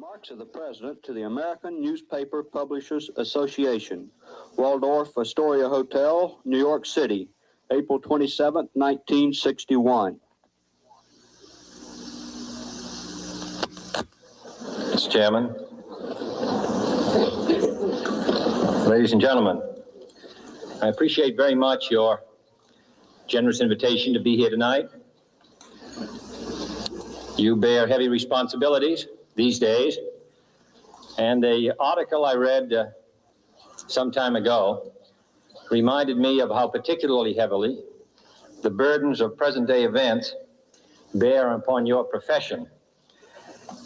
Remarks of the President to the American Newspaper Publishers Association, Waldorf Astoria Hotel, New York City, April 27, 1961. Mr. Chairman, ladies and gentlemen, I appreciate very much your generous invitation to be here tonight. You bear heavy responsibilities these days, and the article I read some time ago reminded me of how particularly heavily the burdens of present-day events bear upon your profession.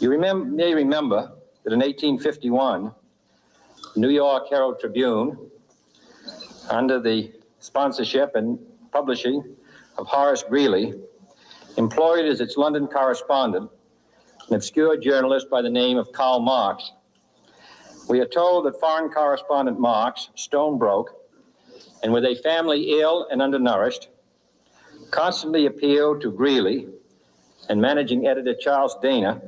You may remember that in 1851, the New York Herald Tribune, under the sponsorship and publishing of Horace Greeley, employed as its London correspondent an obscure journalist by the name of Karl Marx. We are told that foreign correspondent Marx, stone broke, and with a family ill and undernourished, constantly appealed to Greeley and managing editor Charles Zina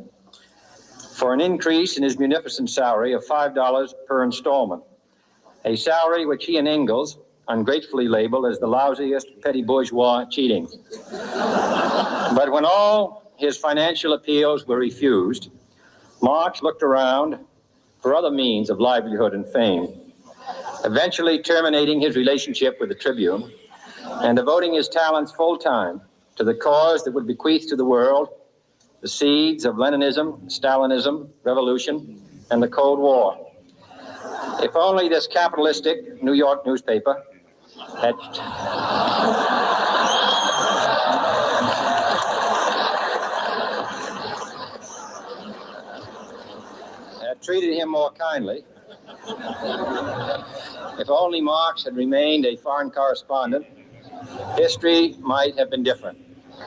for an increase in his munificent salary of $5 per installment, a salary which he and Ingalls ungratefully labeled as the lousiest petty bourgeois cheating. But when all his financial appeals were refused, Marx looked around for other means of livelihood and fame, eventually terminating his relationship with the Tribune and devoting his talents full-time to the cause that would bequeath to the world the seeds of Leninism, Stalinism, revolution, and the Cold War. If only this capitalistic New York newspaper had treated him more kindly, if only Marx had remained a foreign correspondent, history might have been different.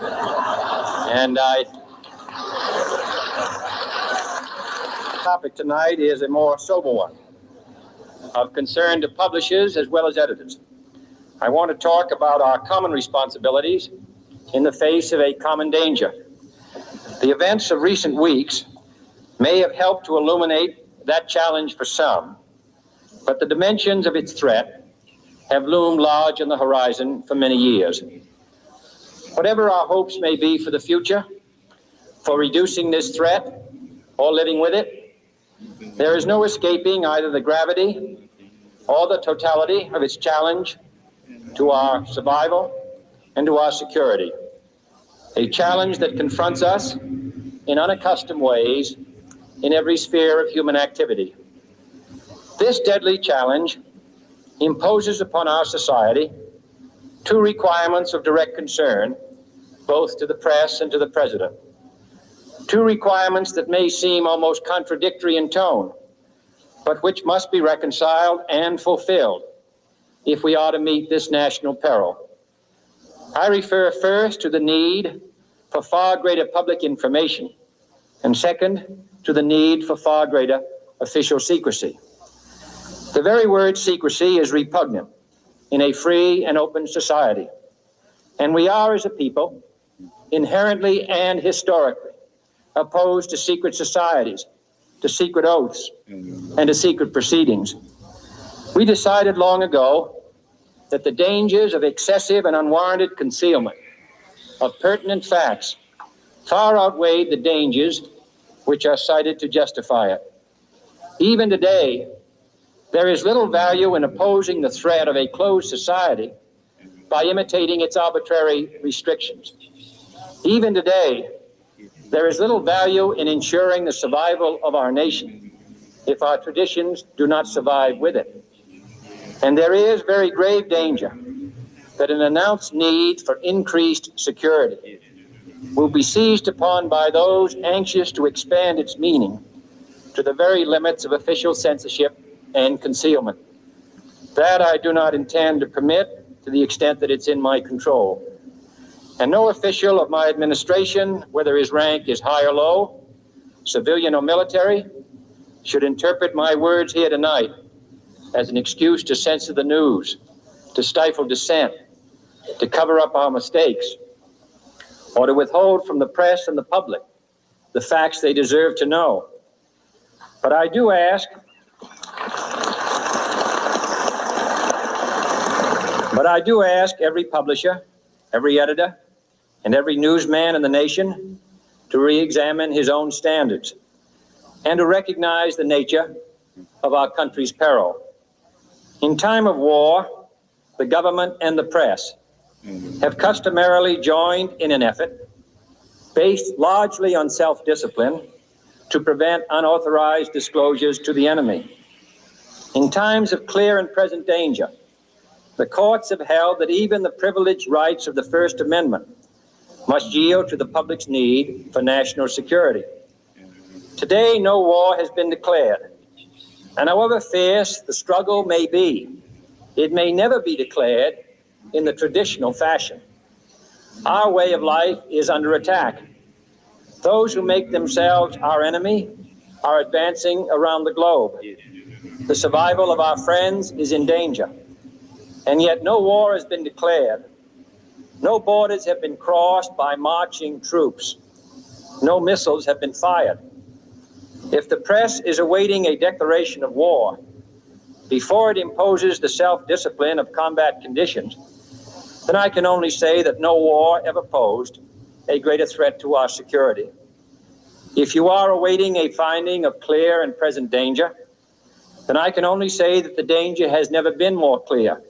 And the topic tonight is a more sober one, of concern to publishers as well as editors. I want to talk about our common responsibilities in the face of a common danger. The events of recent weeks may have helped to illuminate that challenge for some, but the dimensions of its threat have loomed large on the horizon for many years. Whatever our hopes may be for the future, for reducing this threat or living with it, there is no escaping either the gravity or the totality of its challenge to our survival and to our security. A challenge that confronts us in unaccustomed ways in every sphere of human activity. This deadly challenge imposes upon our society two requirements of direct concern, both to the press and to the President. Two requirements that may seem almost contradictory in tone, but which must be reconciled and fulfilled if we are to meet this national peril. I refer first to the need for far greater public information, and second, to the need for far greater official secrecy. The very word secrecy is repugnant in a free and open society, and we are, as a people, inherently and historically opposed to secret societies, to secret oaths, and to secret proceedings. We decided long ago that the dangers of excessive and unwarranted concealment of pertinent facts far outweighed the dangers which are cited to justify it. Even today, there is little value in opposing the threat of a closed society by imitating its arbitrary restrictions. Even today, there is little value in ensuring the survival of our nation if our traditions do not survive with it. And there is very grave danger that an announced need for increased security will be seized upon by those anxious to expand its meaning to the very limits of official censorship and concealment. That I do not intend to permit to the extent that it's in my control. And no official of my administration, whether his rank is high or low, civilian or military, should interpret my words here tonight as an excuse to censor the news, to stifle dissent, to cover up our mistakes, or to withhold from the press and the public the facts they deserve to know. But I do ask, every publisher, every editor, and every newsman in the nation to re-examine his own standards and to recognize the nature of our country's peril. In time of war, the government and the press have customarily joined in an effort based largely on self-discipline to prevent unauthorized disclosures to the enemy. In times of clear and present danger, the courts have held that even the privileged rights of the First Amendment must yield to the public's need for national security. Today, no war has been declared, and however fierce the struggle may be, it may never be declared in the traditional fashion. Our way of life is under attack. Those who make themselves our enemy are advancing around the globe. The survival of our friends is in danger, and yet no war has been declared. No borders have been crossed by marching troops. No missiles have been fired. If the press is awaiting a declaration of war before it imposes the self-discipline of combat conditions, then I can only say that no war ever posed a greater threat to our security. If you are awaiting a finding of clear and present danger, then I can only say that the danger has never been more clear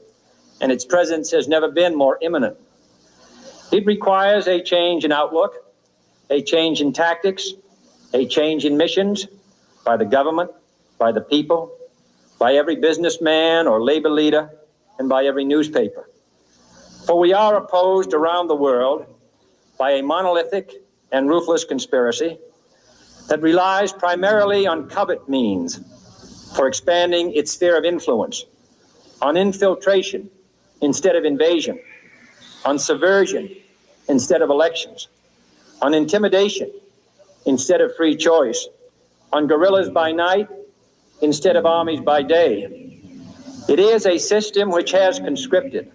and its presence has never been more imminent. It requires a change in outlook, a change in tactics, a change in missions by the government, by the people, by every businessman or labor leader, and by every newspaper. For we are opposed around the world by a monolithic and ruthless conspiracy that relies primarily on covert means for expanding its sphere of influence, on infiltration instead of invasion, on subversion instead of elections, on intimidation instead of free choice, on guerrillas by night instead of armies by day. It is a system which has conscripted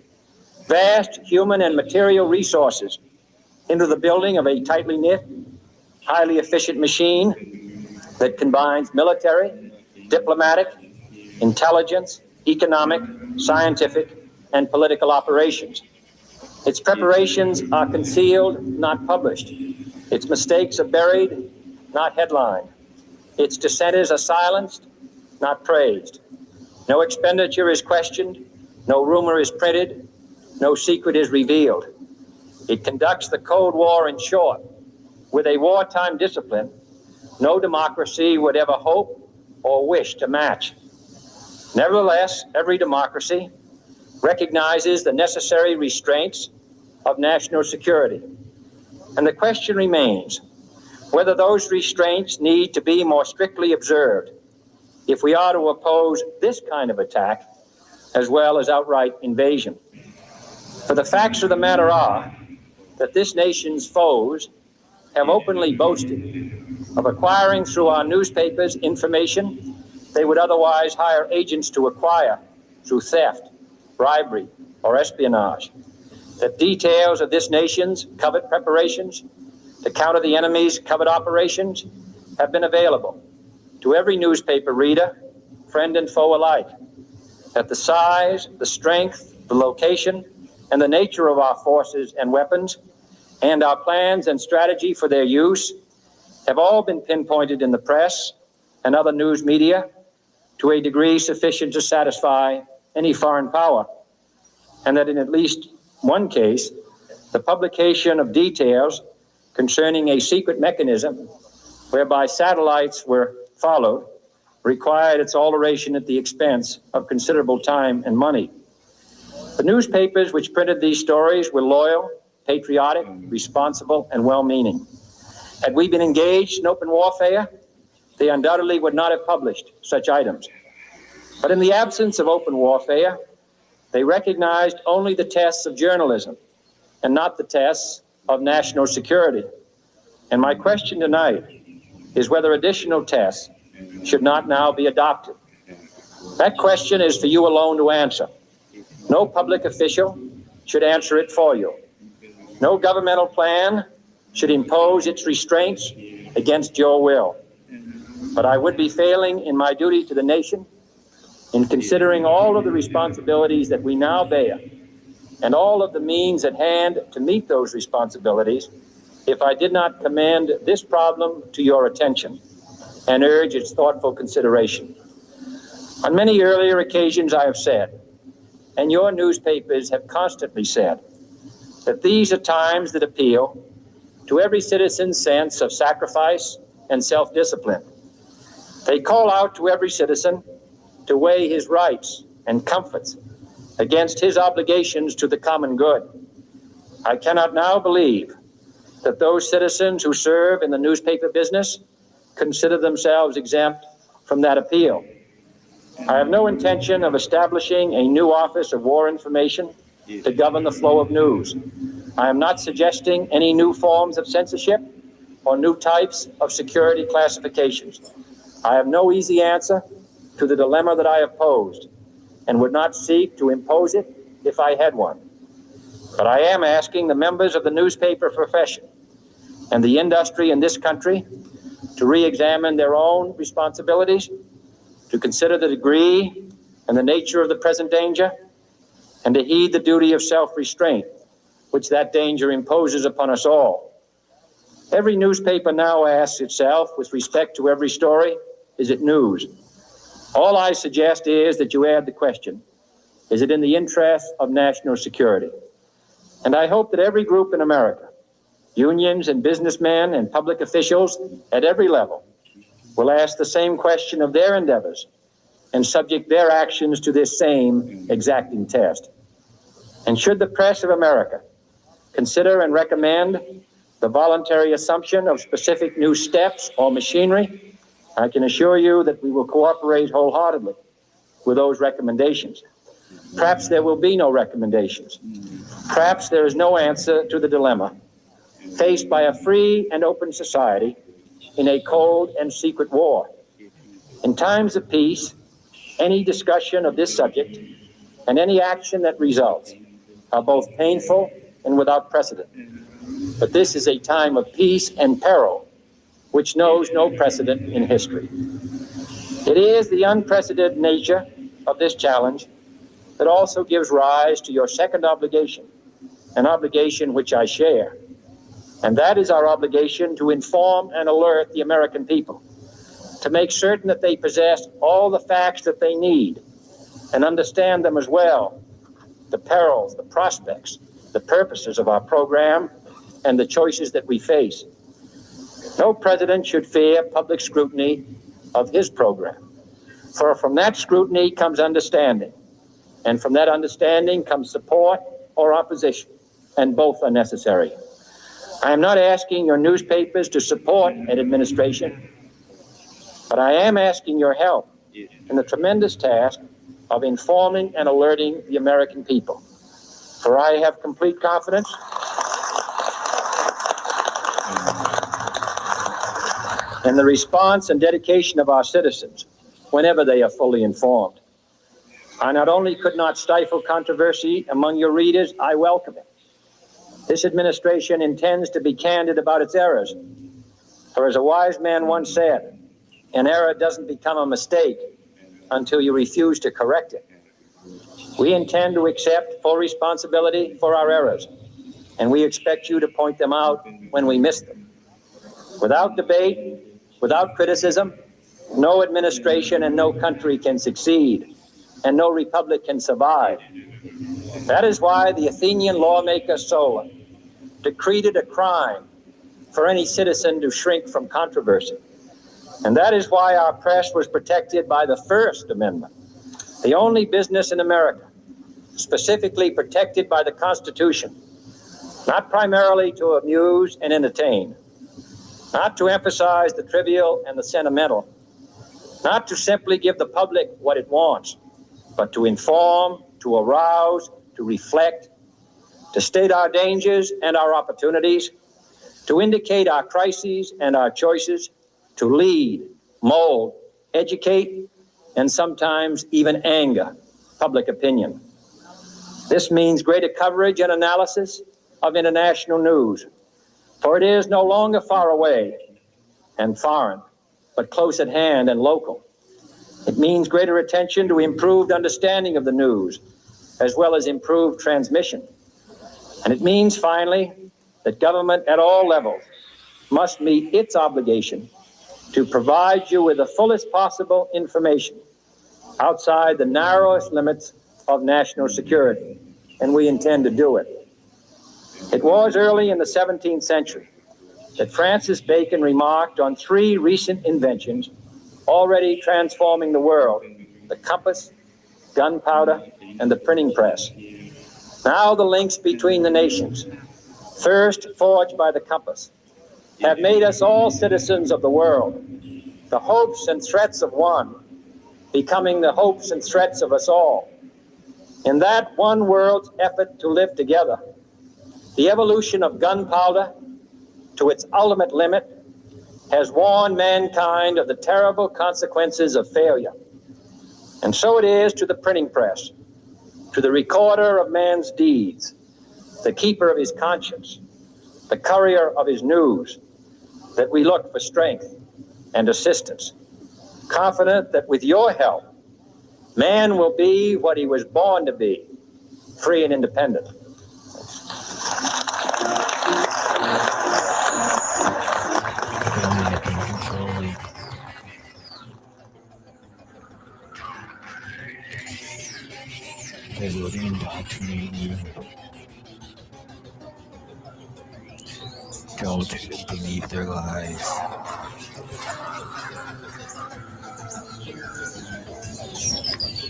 vast human and material resources into the building of a tightly knit, highly efficient machine that combines military, diplomatic, intelligence, economic, scientific, and political operations. Its preparations are concealed, not published. Its mistakes are buried, not headlined. Its dissenters are silenced, not praised. No expenditure is questioned, no rumor is printed, no secret is revealed. It conducts the Cold War, in short, with a wartime discipline no democracy would ever hope or wish to match. Nevertheless, every democracy recognizes the necessary restraints of national security. And the question remains whether those restraints need to be more strictly observed if we are to oppose this kind of attack as well as outright invasion. For the facts of the matter are that this nation's foes have openly boasted of acquiring through our newspapers information they would otherwise hire agents to acquire through theft, bribery, or espionage. The details of this nation's covert preparations to counter the enemy's covert operations have been available to every newspaper reader, friend and foe alike. That the size, the strength, the location, and the nature of our forces and weapons, and our plans and strategy for their use have all been pinpointed in the press and other news media to a degree sufficient to satisfy any foreign power, and that in at least one case, the publication of details concerning a secret mechanism whereby satellites were followed required its alteration at the expense of considerable time and money. The newspapers which printed these stories were loyal, patriotic, responsible, and well-meaning. Had we been engaged in open warfare, they undoubtedly would not have published such items. But in the absence of open warfare, they recognized only the tests of journalism and not the tests of national security. And my question tonight is whether additional tests should not now be adopted. That question is for you alone to answer. No public official should answer it for you. No governmental plan should impose its restraints against your will. But I would be failing in my duty to the nation in considering all of the responsibilities that we now bear and all of the means at hand to meet those responsibilities if I did not commend this problem to your attention and urge its thoughtful consideration. On many earlier occasions I have said, and your newspapers have constantly said, that these are times that appeal to every citizen's sense of sacrifice and self-discipline. They call out to every citizen to weigh his rights and comforts against his obligations to the common good. I cannot now believe that those citizens who serve in the newspaper business consider themselves exempt from that appeal. I have no intention of establishing a new office of war information to govern the flow of news. I am not suggesting any new forms of censorship or new types of security classifications. I have no easy answer to the dilemma that I have posed and would not seek to impose it if I had one. But I am asking the members of the newspaper profession and the industry in this country to re-examine their own responsibilities, to consider the degree and the nature of the present danger, and to heed the duty of self-restraint, which that danger imposes upon us all. Every newspaper now asks itself, with respect to every story, is it news? All I suggest is that you add the question, is it in the interest of national security? And I hope that every group in America, unions and businessmen and public officials at every level, will ask the same question of their endeavors and subject their actions to this same exacting test. And should the press of America consider and recommend the voluntary assumption of specific new steps or machinery, I can assure you that we will cooperate wholeheartedly with those recommendations. Perhaps there will be no recommendations. Perhaps there is no answer to the dilemma faced by a free and open society in a cold and secret war. In times of peace, any discussion of this subject and any action that results are both painful and without precedent. But this is a time of peace and peril, which knows no precedent in history. It is the unprecedented nature of this challenge that also gives rise to your second obligation, an obligation which I share. And that is our obligation to inform and alert the American people, to make certain that they possess all the facts that they need and understand them as well, the perils, the prospects, the purposes of our program, and the choices that we face. No president should fear public scrutiny of his program, for from that scrutiny comes understanding, and from that understanding comes support or opposition, and both are necessary. I am not asking your newspapers to support an administration, but I am asking your help in the tremendous task of informing and alerting the American people. For I have complete confidence in the response and dedication of our citizens whenever they are fully informed. I not only could not stifle controversy among your readers, I welcome it. This administration intends to be candid about its errors. For as a wise man once said, an error doesn't become a mistake until you refuse to correct it. We intend to accept full responsibility for our errors, and we expect you to point them out when we miss them. Without debate, without criticism, no administration and no country can succeed, and no republic can survive. That is why the Athenian lawmaker Solon decreed it a crime for any citizen to shrink from controversy. And that is why our press was protected by the First Amendment, the only business in America specifically protected by the Constitution, not primarily to amuse and entertain, not to emphasize the trivial and the sentimental, not to simply give the public what it wants, but to inform, to arouse, to reflect, to state our dangers and our opportunities, to indicate our crises and our choices, to lead, mold, educate, and sometimes even anger public opinion. This means greater coverage and analysis of international news, for it is no longer far away and foreign but close at hand and local. It means greater attention to improved understanding of the news, as well as improved transmission. And it means, finally, that government at all levels must meet its obligation to provide you with the fullest possible information outside the narrowest limits of national security, and we intend to do it. It was early in the 17th century that Francis Bacon remarked on three recent inventions already transforming the world: the compass, gunpowder, and the printing press. Now the links between the nations, first forged by the compass, have made us all citizens of the world, the hopes and threats of one becoming the hopes and threats of us all. In that one world's effort to live together, the evolution of gunpowder to its ultimate limit has warned mankind of the terrible consequences of failure. And so it is to the printing press, to the recorder of man's deeds, the keeper of his conscience, the courier of his news, that we look for strength and assistance, confident that with your help, man will be what he was born to be, free and independent. They will indoctrinate you. Don't believe their lies.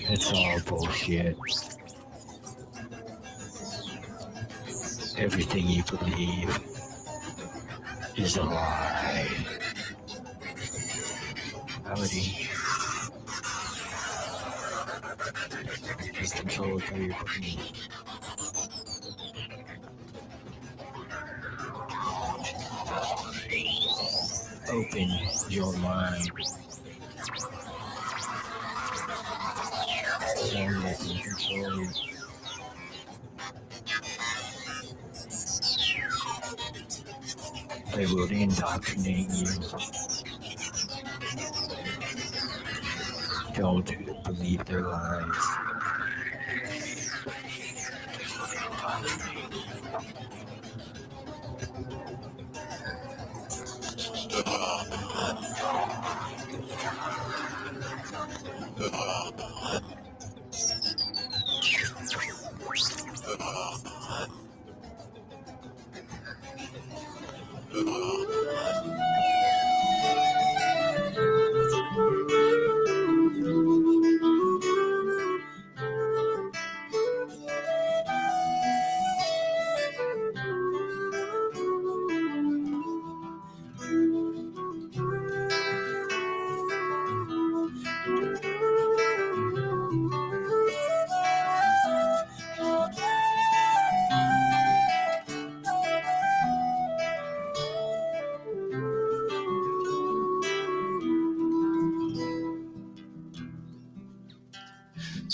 It's all bullshit. Everything you believe is a lie. Howdy. Is controlled by your brain. Open your mind. Don't let them control you. They will indoctrinate you. Don't believe their lies.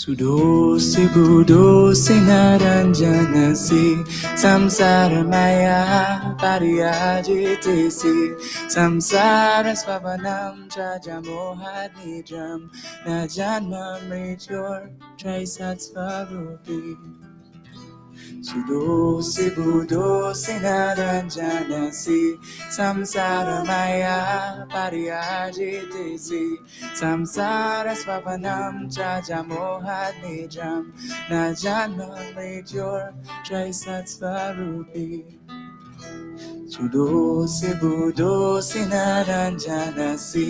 Sudosi budosi naranjanasi samsara maya pariyajitesi samsara swavanam jajamohanidram najanmam mritor traisat swarupi. Sudosi budosi naranjanasi samsara maya pariyajitesi samsara swavanam jajamohanidram najanmam mritor traisat swarupi. Sudosi budosi naranjanasi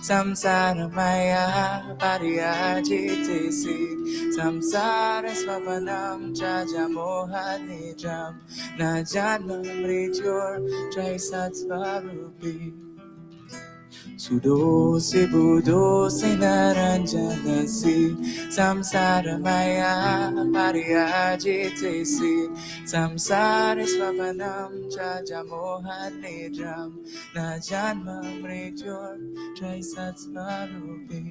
samsara maya pariyajitesi samsara swavanam jajamohanidram najanmam mritor traisat swarupi. Sudosi budosi naranjanasi samsara maya pariyajitesi samsara swavanam jajamohanidram najanmam mritor traisat swarupi.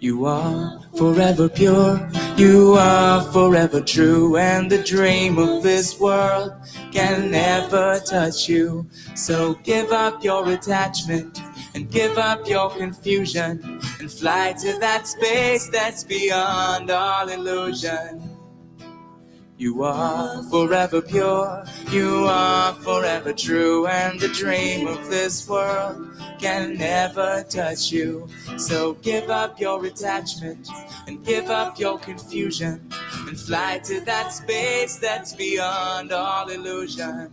You are forever pure, you are forever true, and the dream of this world can never touch you. So give up your attachment and give up your confusion and fly to that space that's beyond all illusion. You are forever pure, you are forever true, and the dream of this world can never touch you. So give up your attachment and give up your confusion and fly to that space that's beyond all illusion.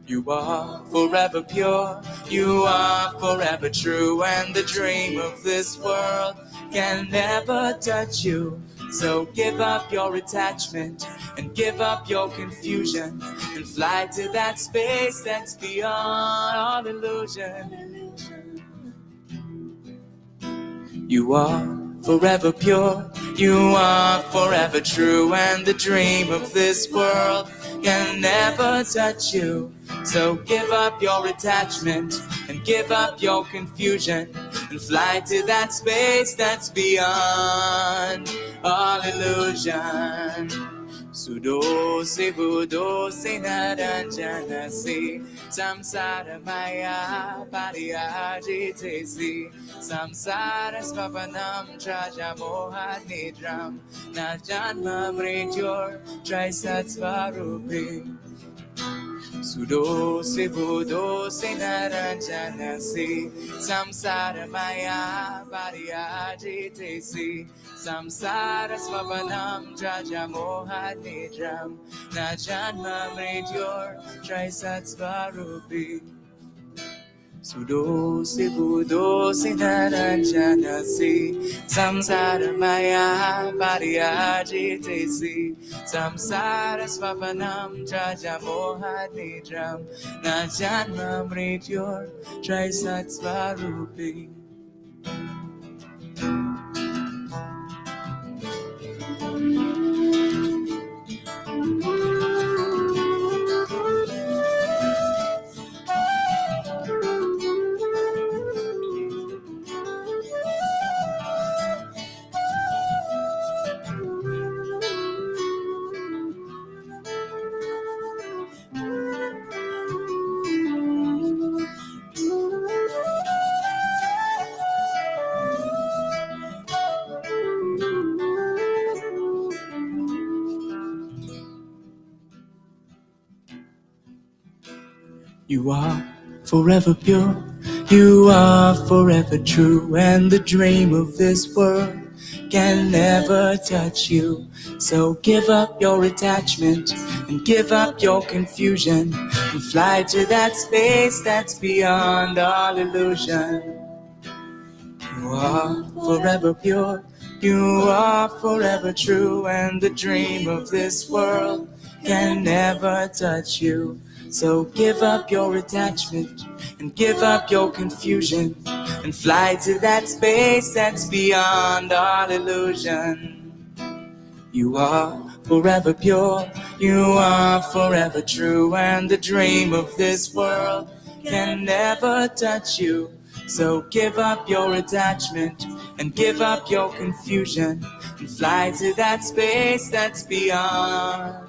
You are forever pure, you are forever true, and the dream of this world can never touch you. So give up your attachment and give up your confusion and fly to that space that's beyond all illusion. You are forever pure, you are forever true, and the dream of this world can never touch you. So give up your attachment and give up your confusion and fly to that space that's beyond all illusion. Sudo se budo se naranjana se samsara maya pariya jite se samsara svapanam traja moha nidram na janma mrityur trisatsvarupi. Sudo se budo se naranjana se samsara maya pariya jite se samsara svapanam traja moha nidram na janma mrityur trisatsvarupi. Sudo se budo se naranjana se samsara maya pariya jite se samsara svapanam traja moha nidram na janma mrityur trisatsvarupi. You are forever pure, you are forever true, and the dream of this world can never touch you. So give up your attachment and give up your confusion and fly to that space that's beyond all illusion. You are forever pure, you are forever true, and the dream of this world can never touch you. So give up your attachment and give up your confusion and fly to that space that's beyond all illusion. You are forever pure, you are forever true, and the dream of this world can never touch you. So give up your attachment and give up your confusion and fly to that space that's beyond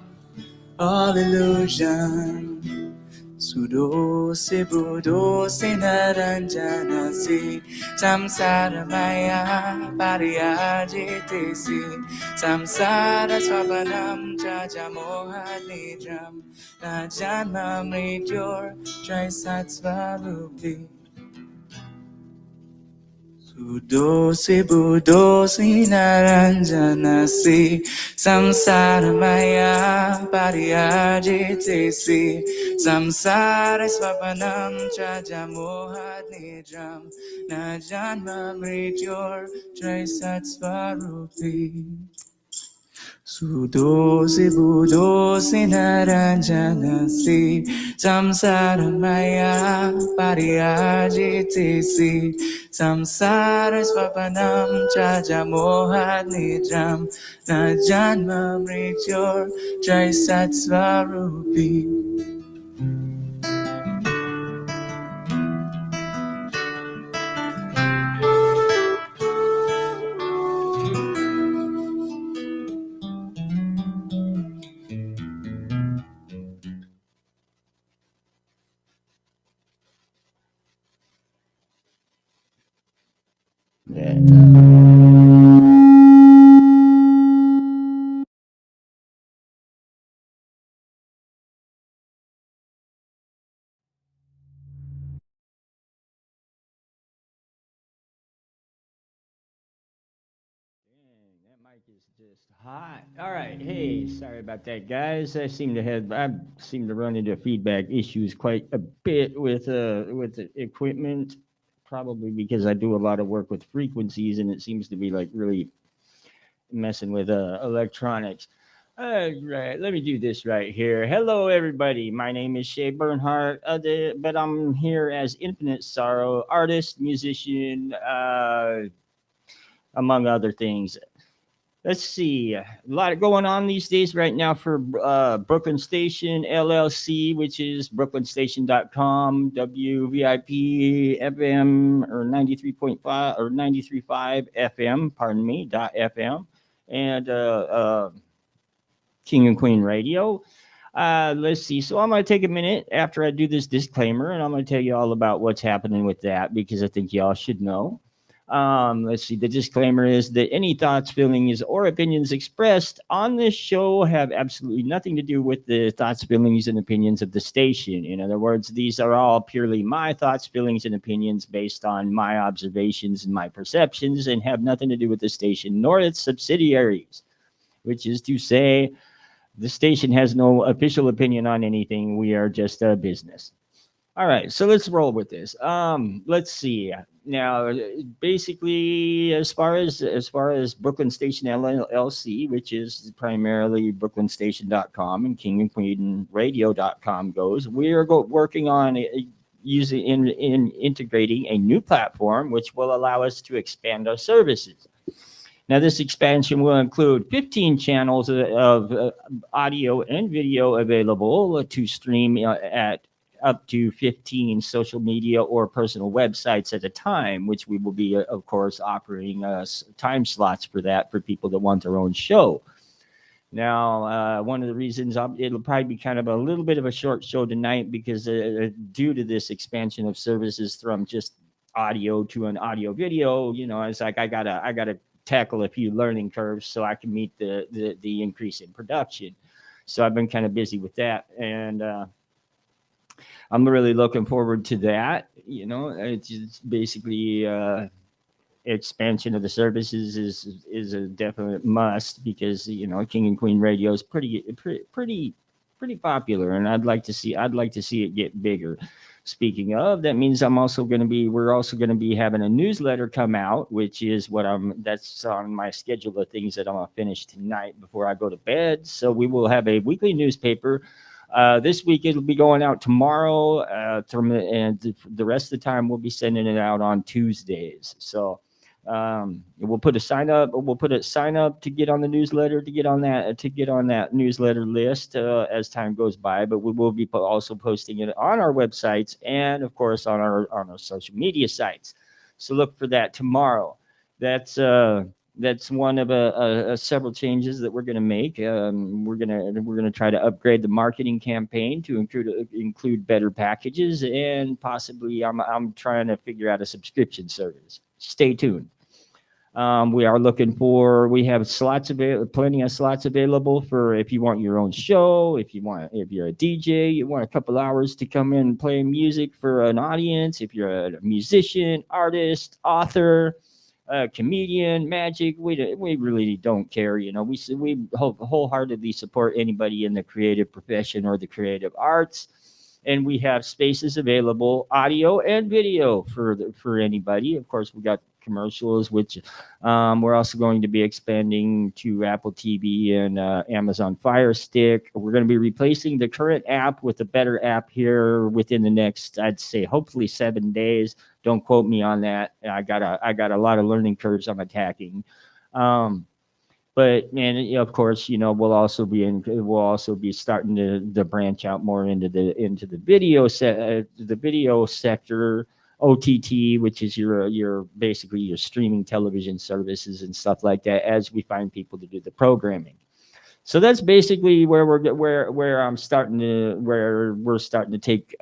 all illusion. Sudo se budo se naranjana se samsara maya pariya jite se samsara svapanam traja moha nidram na janma mrityur trisatsvarupi. Sudo se budo se naranjana se samsara maya pariya jite se samsara svapanam traja moha nidram na janma mrityur trisatsvarupi. Sudo se budo se naranjana se samsara maya pariya jite se samsara svapanam traja moha nidram na janma mrityur trisatsvarupi. Mic is just hot. All right. Hey, sorry about that, guys. I seem to run into feedback issues quite a bit with the equipment, probably because I do a lot of work with frequencies, and it seems to be like really messing with electronics. All right, let me do this right here. Hello, everybody. My name is Shay Bernhardt, but I'm here as Infinite Sorrow, artist, musician, among other things. Let's see. A lot going on these days right now for Brooklyn Station LLC, which is brooklynstation.com, WVIP FM or 93.5 or 93.5 FM, pardon me, dot FM, and King and Queen Radio. Let's see. So I'm going to take a minute after I do this disclaimer, and I'm going to tell you all about what's happening with that because I think y'all should know. Let's see. The disclaimer is that any thoughts, feelings, or opinions expressed on this show have absolutely nothing to do with the thoughts, feelings, and opinions of the station. In other words, these are all purely my thoughts, feelings, and opinions based on my observations and my perceptions and have nothing to do with the station nor its subsidiaries, which is to say, the station has no official opinion on anything. We are just a business. All right, so let's roll with this. Let's see. Now, basically, as far as Brooklyn Station LLC, which is primarily brooklynstation.com and kingandqueenradio.com goes, we are working on using in integrating a new platform which will allow us to expand our services. Now, this expansion will include 15 channels of audio and video available to stream at up to 15 social media or personal websites at a time, which we will be, of course, offering time slots for that for people that want their own show. Now, one of the reasons it'll probably be kind of a little bit of a short show tonight because due to this expansion of services from just audio to an audio video, it's like I gotta tackle a few learning curves so I can meet the increase in production. So I've been kind of busy with that, and I'm really looking forward to that. It's basically expansion of the services is a definite must because King and Queen Radio is pretty popular, and I'd like to see it get bigger. Speaking of, that means we're also going to be having a newsletter come out, which is that's on my schedule of things that I'm going to finish tonight before I go to bed. So we will have a weekly newspaper. This week it'll be going out tomorrow, and the rest of the time we'll be sending it out on Tuesdays. So we'll put a sign up to get on the newsletter, to get on that newsletter list as time goes by. But we will be also posting it on our websites and, of course, on our social media sites. So look for that tomorrow. That's one of several changes that we're going to make. We're going to try to upgrade the marketing campaign to include better packages, and possibly I'm trying to figure out a subscription service. Stay tuned. We have plenty of slots available for if you want your own show, if you're a DJ, you want a couple hours to come in and play music for an audience, if you're a musician, artist, author, comedian, magic, we really don't care. We wholeheartedly support anybody in the creative profession or the creative arts. And we have spaces available, audio and video for anybody. Of course, we got commercials, which we're also going to be expanding to Apple TV and Amazon Fire Stick. We're going to be replacing the current app with a better app here within the next, I'd say, hopefully 7 days. Don't quote me on that. I got a lot of learning curves I'm attacking. But man, of course, we'll also be starting to branch out more into the video sector, OTT, which is your basically your streaming television services and stuff like that, as we find people to do the programming. So that's basically where we're starting to take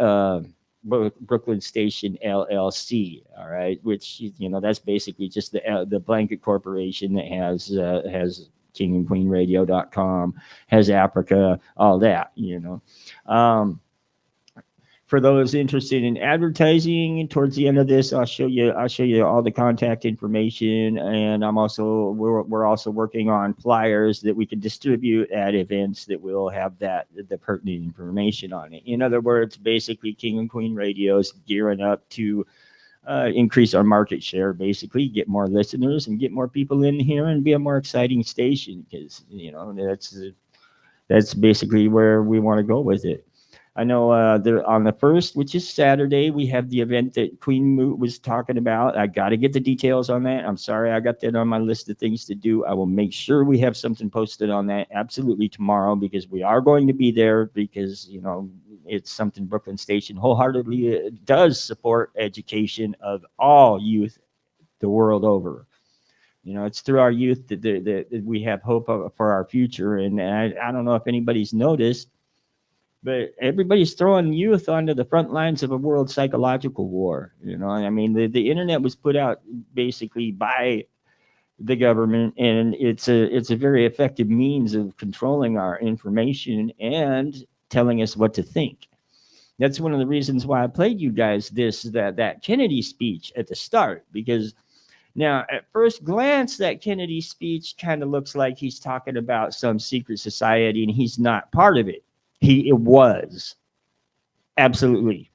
Brooklyn Station LLC. All right, which that's basically just the blanket corporation that has kingandqueenradio.com, has Africa, all that. For those interested in advertising, towards the end of this, I'll show you all the contact information, and we're also working on flyers that we can distribute at events that will have the pertinent information on it. In other words, basically, King and Queen Radio's gearing up to increase our market share, basically get more listeners and get more people in here and be a more exciting station, because that's basically where we want to go with it. I know on the 1st, which is Saturday, we have the event that Queen Moot was talking about. I got to get the details on that. I'm sorry, I got that on my list of things to do. I will make sure we have something posted on that absolutely tomorrow, because we are going to be there, because, it's something Brooklyn Station wholeheartedly does support education of all youth the world over. It's through our youth that we have hope for our future. And I don't know if anybody's noticed, but everybody's throwing youth onto the front lines of a world psychological war. I mean, the internet was put out basically by the government, and it's a very effective means of controlling our information and telling us what to think. That's one of the reasons why I played you guys that Kennedy speech at the start, because now at first glance that Kennedy speech kind of looks like he's talking about some secret society, and he's not part of it. It was absolutely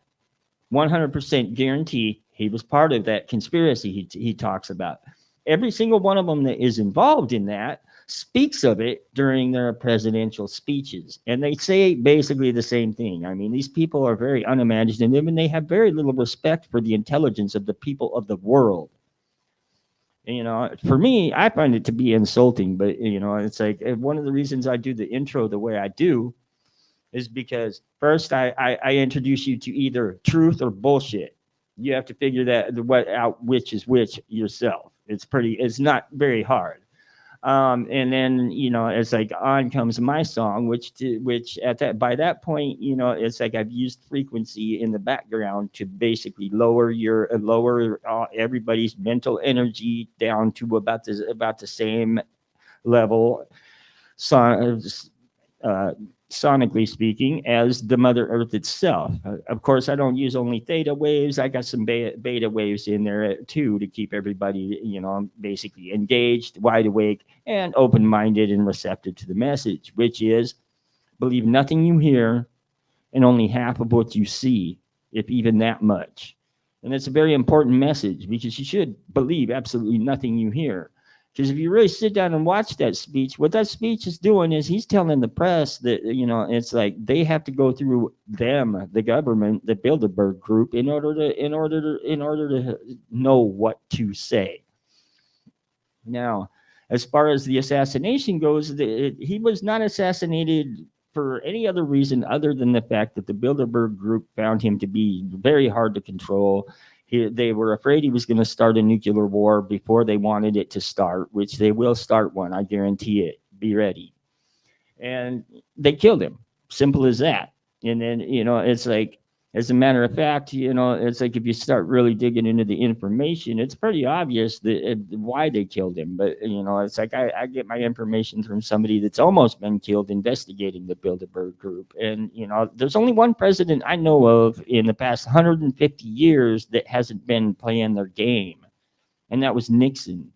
100% guarantee he was part of that conspiracy he talks about. Every single one of them that is involved in that speaks of it during their presidential speeches, and they say basically the same thing. I mean, these people are very unimaginative, and they have very little respect for the intelligence of the people of the world. For me, I find it to be insulting, but it's like one of the reasons I do the intro the way I do is because first I introduce you to either truth or bullshit. You have to figure out which is which yourself. It's not very hard. And then, it's like on comes my song, which by that point, it's like I've used frequency in the background to basically lower everybody's mental energy down to about the same level, sonically speaking, as the Mother Earth itself. Of course, I don't use only theta waves. I got some beta waves in there too, to keep everybody, basically engaged, wide awake, and open-minded and receptive to the message, which is believe nothing you hear and only half of what you see, if even that much. And it's a very important message, because you should believe absolutely nothing you hear. Because if you really sit down and watch that speech, what that speech is doing is he's telling the press that, it's like they have to go through the government, the Bilderberg group, in order to know what to say. Now, as far as the assassination goes, he was not assassinated for any other reason other than the fact that the Bilderberg group found him to be very hard to control. They were afraid he was going to start a nuclear war before they wanted it to start, which they will start one, I guarantee it. Be ready. And they killed him. Simple as that. And then, it's like, as a matter of fact, it's like if you start really digging into the information, it's pretty obvious why they killed him. But, it's like I get my information from somebody that's almost been killed investigating the Bilderberg group. And, there's only one president I know of in the past 150 years that hasn't been playing their game. And that was Nixon.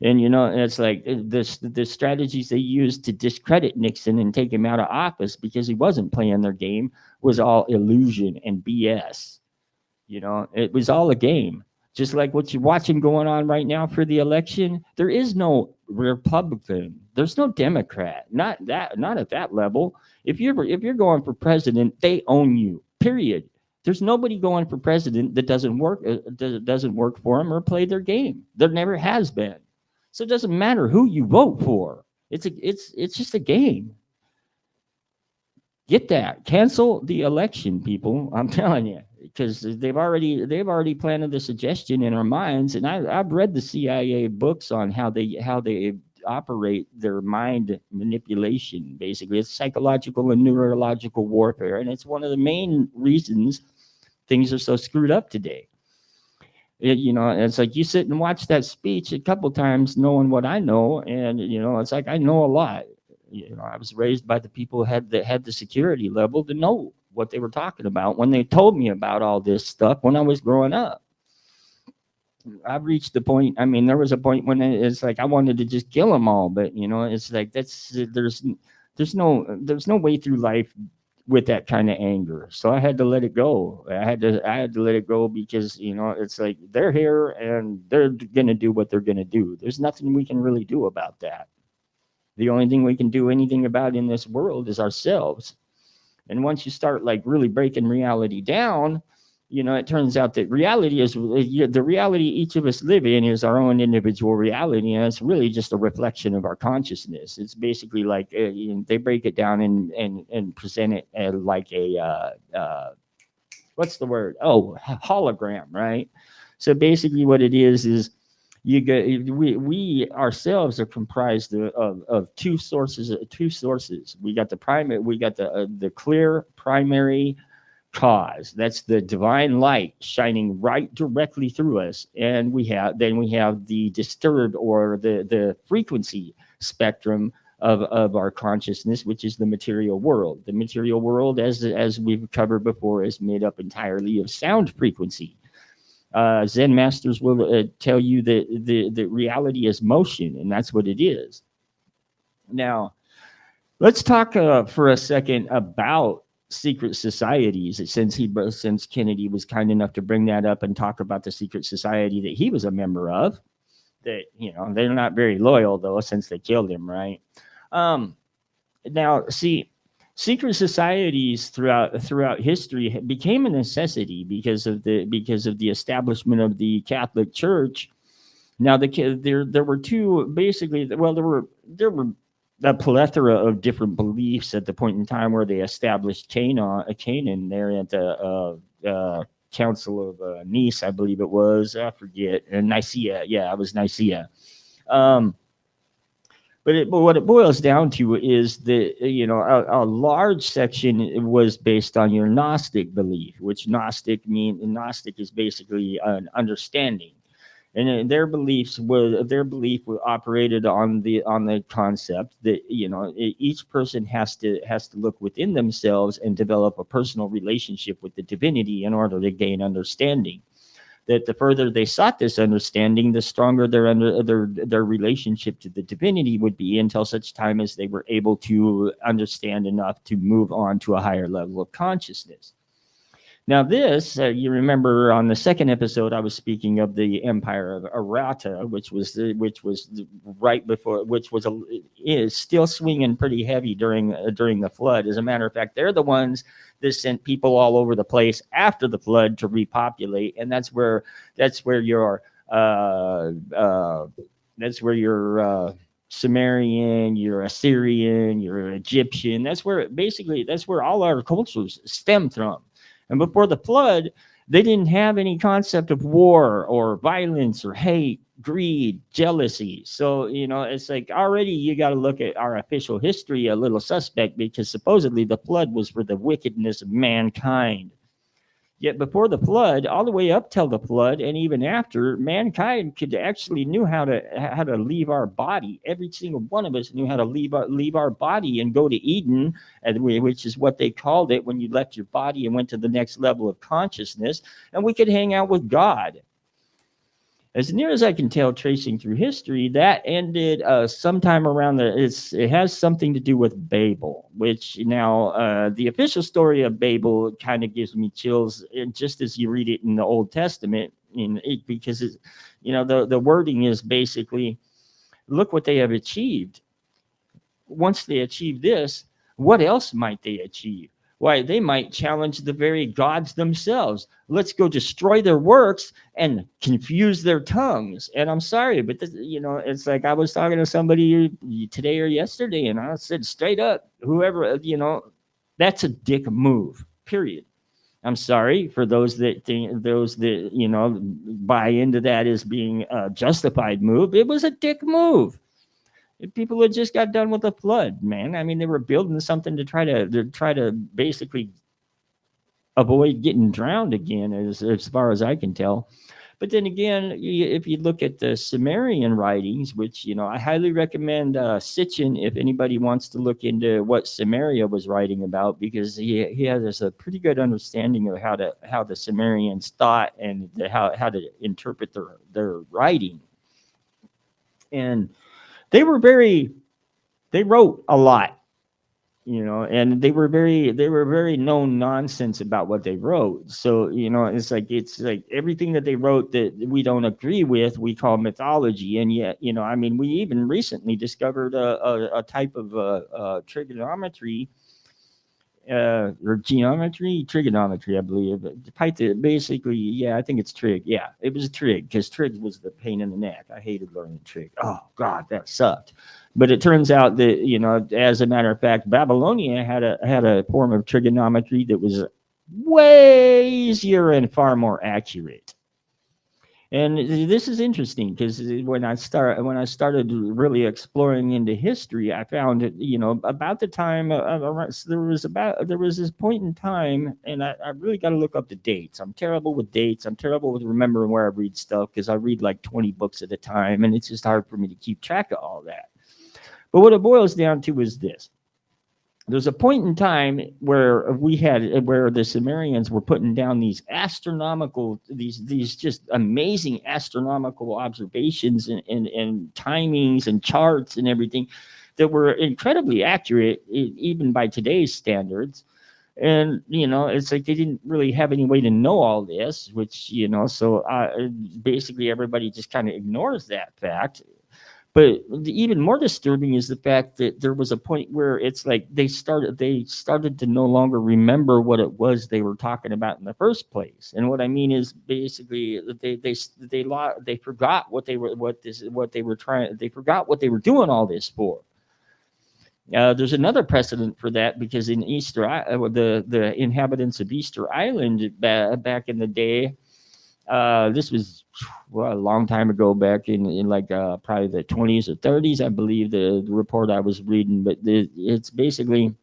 And, it's like the strategies they used to discredit Nixon and take him out of office because he wasn't playing their game was all illusion and BS. It was all a game. Just like what you're watching going on right now for the election. There is no Republican. There's no Democrat. Not at that level. If you're going for president, they own you. Period. There's nobody going for president that doesn't work for them or play their game. There never has been. So it doesn't matter who you vote for. It's just a game. Get that. Cancel the election, people. I'm telling you, because they've already planted the suggestion in our minds, and I've read the CIA books on how they operate their mind manipulation. Basically, it's psychological and neurological warfare, and it's one of the main reasons things are so screwed up today. It's like you sit and watch that speech a couple times knowing what I know, and it's like I know a lot. I was raised by the people that had the security level to know what they were talking about when they told me about all this stuff when I was growing up. I've reached the point. I mean, there was a point when it's like I wanted to just kill them all, but it's like there's no way through life with that kind of anger. So I had to let it go. I had to let it go because it's like they're here and they're gonna do what they're gonna do. There's nothing we can really do about that. The only thing we can do anything about in this world is ourselves. And once you start like really breaking reality down, it turns out that reality is the reality each of us live in is our own individual reality, and it's really just a reflection of our consciousness. It's basically like they break it down and present it as like a what's the word? Oh, hologram, right? So basically, what it is you get we ourselves are comprised of two sources. We got the primary, we got the clear primary cause. That's the divine light shining right directly through us, and we have the disturbed or the frequency spectrum of our consciousness, which is the material world. The material world, as we've covered before, is made up entirely of sound frequency. Zen masters will tell you that the reality is motion, and that's what it is. Now, let's talk for a second about secret societies. Since Kennedy was kind enough to bring that up and talk about the secret society that he was a member of, that they're not very loyal though, since they killed him, right? Now, see, secret societies throughout history became a necessity because of the establishment of the Catholic Church. Now, there were two basically. Well, there were a plethora of different beliefs at the point in time where they established Canaan there at the Council of Nice, I believe it was. I forget. Nicaea. Yeah, it was Nicaea. But what it boils down to is that a large section was based on your Gnostic belief, which Gnostic is basically an understanding, and their belief operated on the concept that each person has to look within themselves and develop a personal relationship with the divinity in order to gain understanding. That the further they sought this understanding, the stronger their relationship to the divinity would be, until such time as they were able to understand enough to move on to a higher level of consciousness. Now, this you remember on the second episode, I was speaking of the Empire of Arata, which is still swinging pretty heavy during the flood. As a matter of fact, they're the ones that sent people all over the place after the flood to repopulate, and that's where your Sumerian, your Assyrian, your Egyptian. That's where all our cultures stem from. And before the flood, they didn't have any concept of war or violence or hate, greed, jealousy. So, it's like already you got to look at our official history a little suspect, because supposedly the flood was for the wickedness of mankind. Yet before the flood, all the way up till the flood, and even after, mankind knew how to leave our body. Every single one of us knew how to leave our body and go to Eden, which is what they called it when you left your body and went to the next level of consciousness, and we could hang out with God. As near as I can tell, tracing through history, that ended sometime around it has something to do with Babel, which now the official story of Babel kind of gives me chills, just as you read it in the Old Testament, because the wording is basically, look what they have achieved. Once they achieve this, what else might they achieve? Why, they might challenge the very gods themselves. Let's go destroy their works and confuse their tongues. And I'm sorry, but it's like I was talking to somebody today or yesterday, and I said straight up, whoever, that's a dick move, period. I'm sorry for those that buy into that as being a justified move. It was a dick move. People had just got done with the flood, man. I mean, they were building something to try to basically avoid getting drowned again, as far as I can tell. But then again, if you look at the Sumerian writings, which I highly recommend Sitchin if anybody wants to look into what Sumeria was writing about, because he has a pretty good understanding of how the Sumerians thought and how to interpret their writing. And they were they wrote a lot, and they were very no nonsense about what they wrote. So it's like everything that they wrote that we don't agree with, we call mythology. And yet, I mean, we even recently discovered a type of trigonometry, or trigonometry, I believe. Basically, yeah, I think it's trig. Yeah, it was a trig, because trig was the pain in the neck. I hated learning trig. Oh God, that sucked. But it turns out that as a matter of fact, Babylonia had a form of trigonometry that was way easier and far more accurate. And this is interesting, because when I started really exploring into history, I found about the time there was this point in time, and I really got to look up the dates. I'm terrible with dates. I'm terrible with remembering where I read stuff, because I read like 20 books at a time, and it's just hard for me to keep track of all that. But what it boils down to is this: there's a point in time where the Sumerians were putting down these astronomical, these just amazing astronomical observations and timings and charts and everything that were incredibly accurate, even by today's standards. And it's like they didn't really have any way to know all this, which so basically everybody just kind of ignores that fact. But even more disturbing is the fact that there was a point where it's like they started to no longer remember what it was they were talking about in the first place. And what I mean is basically that they forgot they forgot what they were doing all this for. There's another precedent for that, because in the inhabitants of Easter Island back in the day, this was a long time ago, back in like probably the 20s or 30s, I believe, the report I was reading. But it's basically,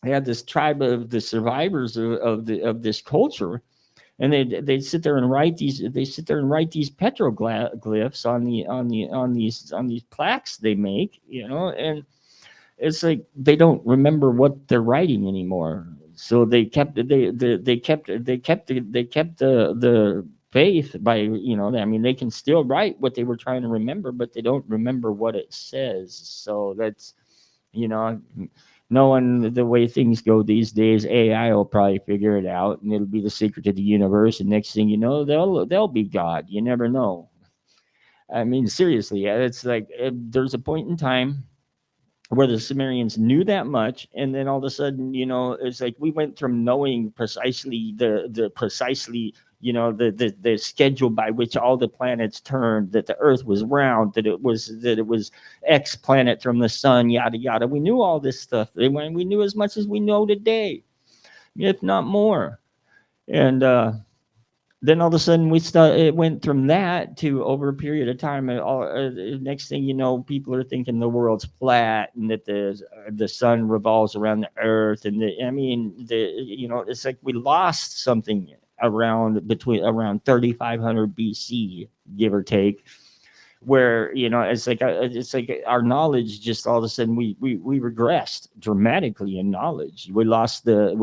they had this tribe of the survivors of this culture, and they sit there and write these petroglyphs on these plaques they make, and it's like they don't remember what they're writing anymore. So they kept the faith by, I mean, they can still write what they were trying to remember, but they don't remember what it says. So that's, knowing the way things go these days, AI will probably figure it out, and it'll be the secret to the universe. And next thing you know, they'll be God. You never know. I mean, seriously, it's like there's a point in time where the Sumerians knew that much, and then all of a sudden, it's like we went from knowing precisely the schedule by which all the planets turned, that the Earth was round, that it was X planet from the sun, yada yada. We knew all this stuff. We knew as much as we know today, if not more. And then all of a sudden it went from that to, over a period of time, next thing you know, people are thinking the world's flat, and that the sun revolves around the earth. And it's like we lost something around 3500 BC, give or take, where it's like our knowledge just all of a sudden we regressed dramatically in knowledge. We lost the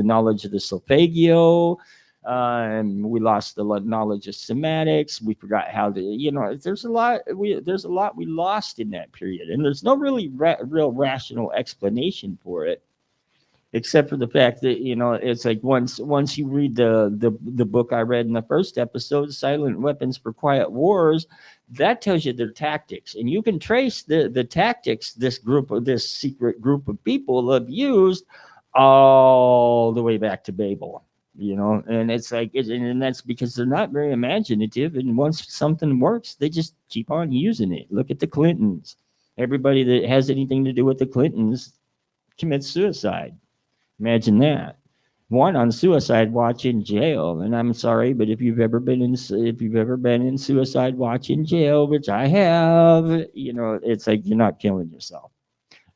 knowledge of the solfeggio. We lost the knowledge of semantics. We forgot how to, there's a lot we lost in that period, and there's no really real rational explanation for it, except for the fact that it's like once you read the book I read in the first episode, Silent Weapons for Quiet Wars, that tells you their tactics, and you can trace the tactics this secret group of people have used all the way back to Babel. And it's like, and that's because they're not very imaginative. And once something works, they just keep on using it. Look at the Clintons. Everybody that has anything to do with the Clintons commits suicide. Imagine that. One on suicide watch in jail. And I'm sorry, but if you've ever been in suicide watch in jail, which I have, it's like you're not killing yourself.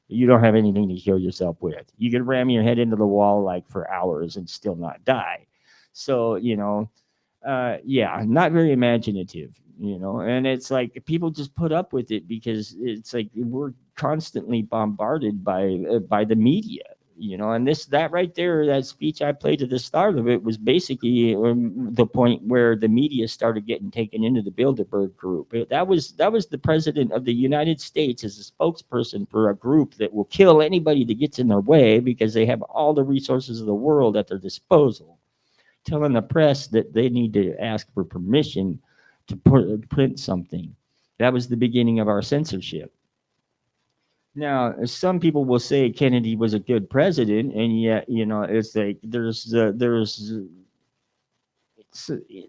You don't have anything to kill yourself with. You can ram your head into the wall like for hours and still not die. So, yeah, not very imaginative, you know. And it's like people just put up with it because it's like we're constantly bombarded by the media, you know. And that right there, that speech I played at the start of it was basically the point where the media started getting taken into the Bilderberg group. That was the president of the United States as a spokesperson for a group that will kill anybody that gets in their way because they have all the resources of the world at their disposal, telling the press that they need to ask for permission to print something. That was the beginning of our censorship. Now, some people will say Kennedy was a good president, and yet, you know, it's like there's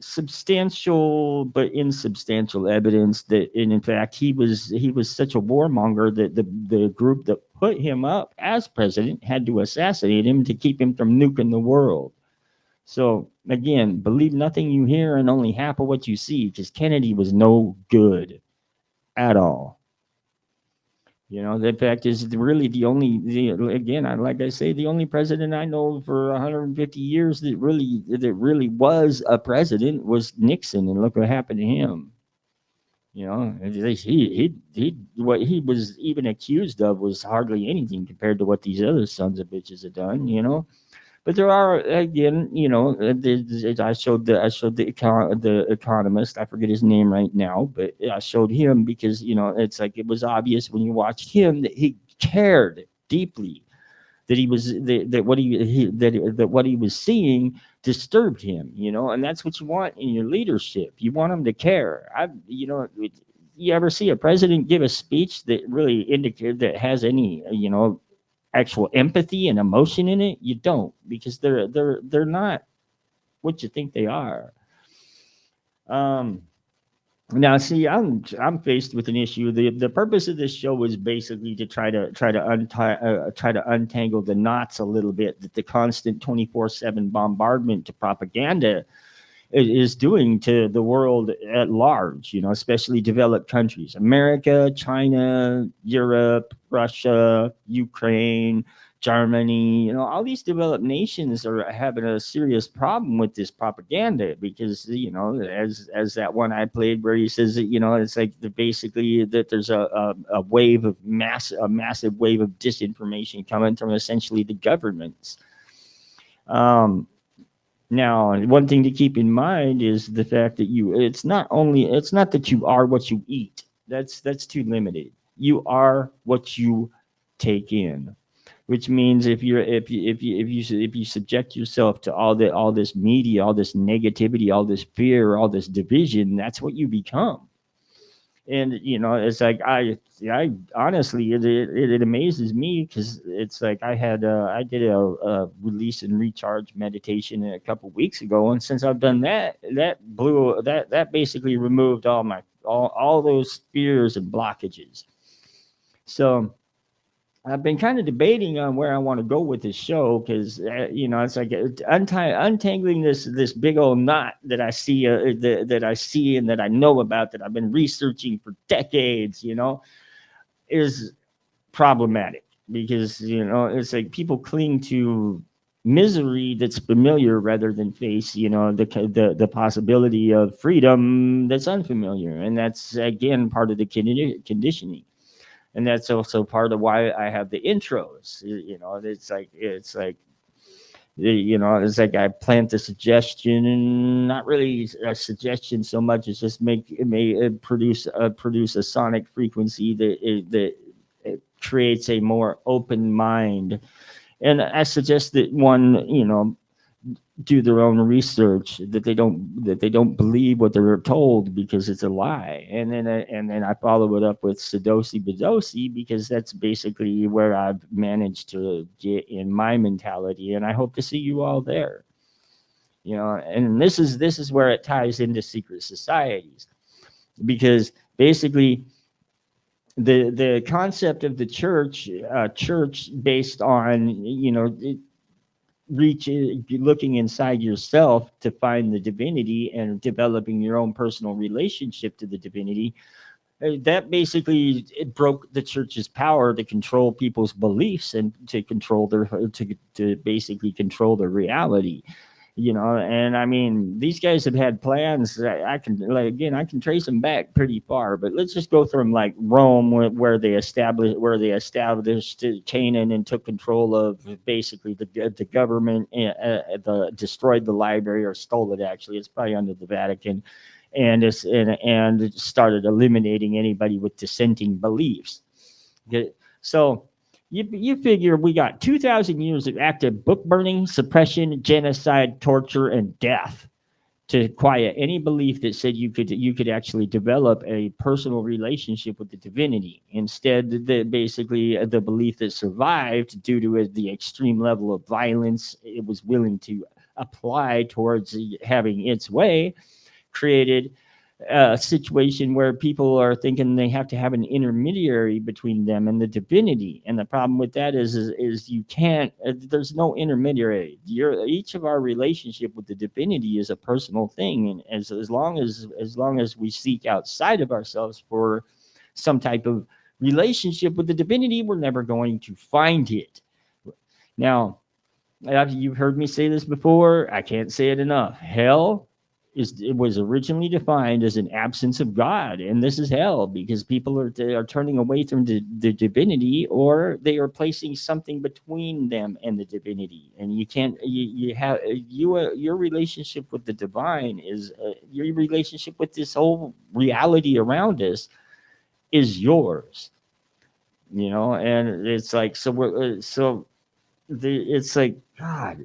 substantial but insubstantial evidence that, and in fact, he was such a warmonger that the group that put him up as president had to assassinate him to keep him from nuking the world. So again, believe nothing you hear and only half of what you see, because Kennedy was no good at all. You know, the fact is really again, like I say, the only president I know for 150 years that really was a president was Nixon, and look what happened to him. You know, what he was even accused of was hardly anything compared to what these other sons of bitches had done. You know, but there are, again, you know, I showed the economist. I forget his name right now, but I showed him because, you know, it's like it was obvious when you watched him that he cared deeply, that what he was seeing disturbed him, you know. And that's what you want in your leadership. You want them to care. You ever see a president give a speech that really indicate that has any, you know, actual empathy and emotion in it? You don't, because they're not what you think they are. Um, Now, see, I'm faced with an issue. The purpose of this show was basically to try to untangle the knots a little bit that the constant 24/7 bombardment to propaganda is doing to the world at large, you know, especially developed countries, America, China, Europe, Russia, Ukraine, Germany, you know, all these developed nations are having a serious problem with this propaganda because, you know, as that one I played where he says that, you know, it's like basically that there's a wave of a massive wave of disinformation coming from essentially the governments. Um, Now, one thing to keep in mind is the fact that it's not that you are what you eat. That's too limited. You are what you take in, which means if you subject yourself to all this media, all this negativity, all this fear, all this division, that's what you become. And you know, it's like I honestly, it amazes me because it's like I did a release and recharge meditation a couple weeks ago, and since I've done that, that basically removed all those fears and blockages. So I've been kind of debating on where I want to go with this show because, you know, it's like untangling this big old knot that I see that I see and that I know about, that I've been researching for decades, you know, is problematic because, you know, it's like people cling to misery that's familiar rather than face, you know, the possibility of freedom that's unfamiliar, and that's again part of the conditioning. And that's also part of why I have the intros. You know, you know, it's like I plant the suggestion, and not really a suggestion so much as just produce a sonic frequency that it creates a more open mind. And I suggest that one, you know, do their own research, that they don't believe what they're told because it's a lie. And then I follow it up with Sadosi Badosi because that's basically where I've managed to get in my mentality, and I hope to see you all there. You know, and this is where it ties into secret societies, because basically the concept of the church based on, you know, looking inside yourself to find the divinity and developing your own personal relationship to the divinity, that basically it broke the church's power to control people's beliefs and to control to basically control their reality. And I mean, these guys have had plans. I can, like, again, I can trace them back pretty far, but let's just go from like Rome, where they established Canaan and took control of basically the government, destroyed the library, or stole it. Actually, it's probably under the Vatican, and started eliminating anybody with dissenting beliefs. Okay, so you figure we got 2,000 years of active book burning, suppression, genocide, torture, and death to quiet any belief that said you could actually develop a personal relationship with the divinity. Instead, the belief that survived due to the extreme level of violence it was willing to apply towards having its way created a situation where people are thinking they have to have an intermediary between them and the divinity. And the problem with that is you can't. There's no intermediary. Each of our relationship with the divinity is a personal thing, and as long as we seek outside of ourselves for some type of relationship with the divinity, we're never going to find it. Now, you've heard me say this before. I can't say it enough. Hell it was originally defined as an absence of God, and this is hell because people are turning away from the divinity, or they are placing something between them and the divinity. And you can't. You have your relationship with the divine is your relationship with this whole reality around us is yours. And it's like it's like, God,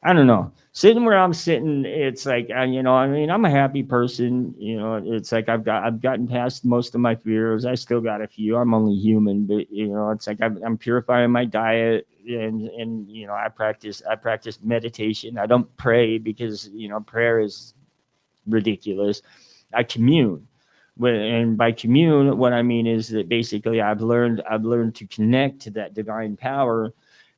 I don't know. Sitting where I'm sitting, it's like, I mean, I'm a happy person. It's like I've gotten past most of my fears. I still got a few. I'm only human, but it's like I'm purifying my diet, and I practice meditation. I don't pray because prayer is ridiculous. I commune. And by commune, what I mean is that basically I've learned to connect to that divine power,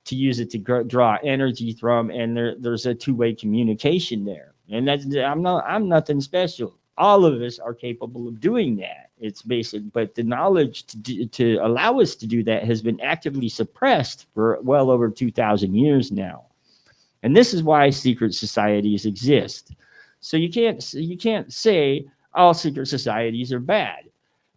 to use it to draw energy from, and there's a two-way communication there. And I'm nothing special. All of us are capable of doing that. It's basic, but the knowledge to allow us to do that has been actively suppressed for well over 2,000 years now. And this is why secret societies exist. So you can't say all secret societies are bad,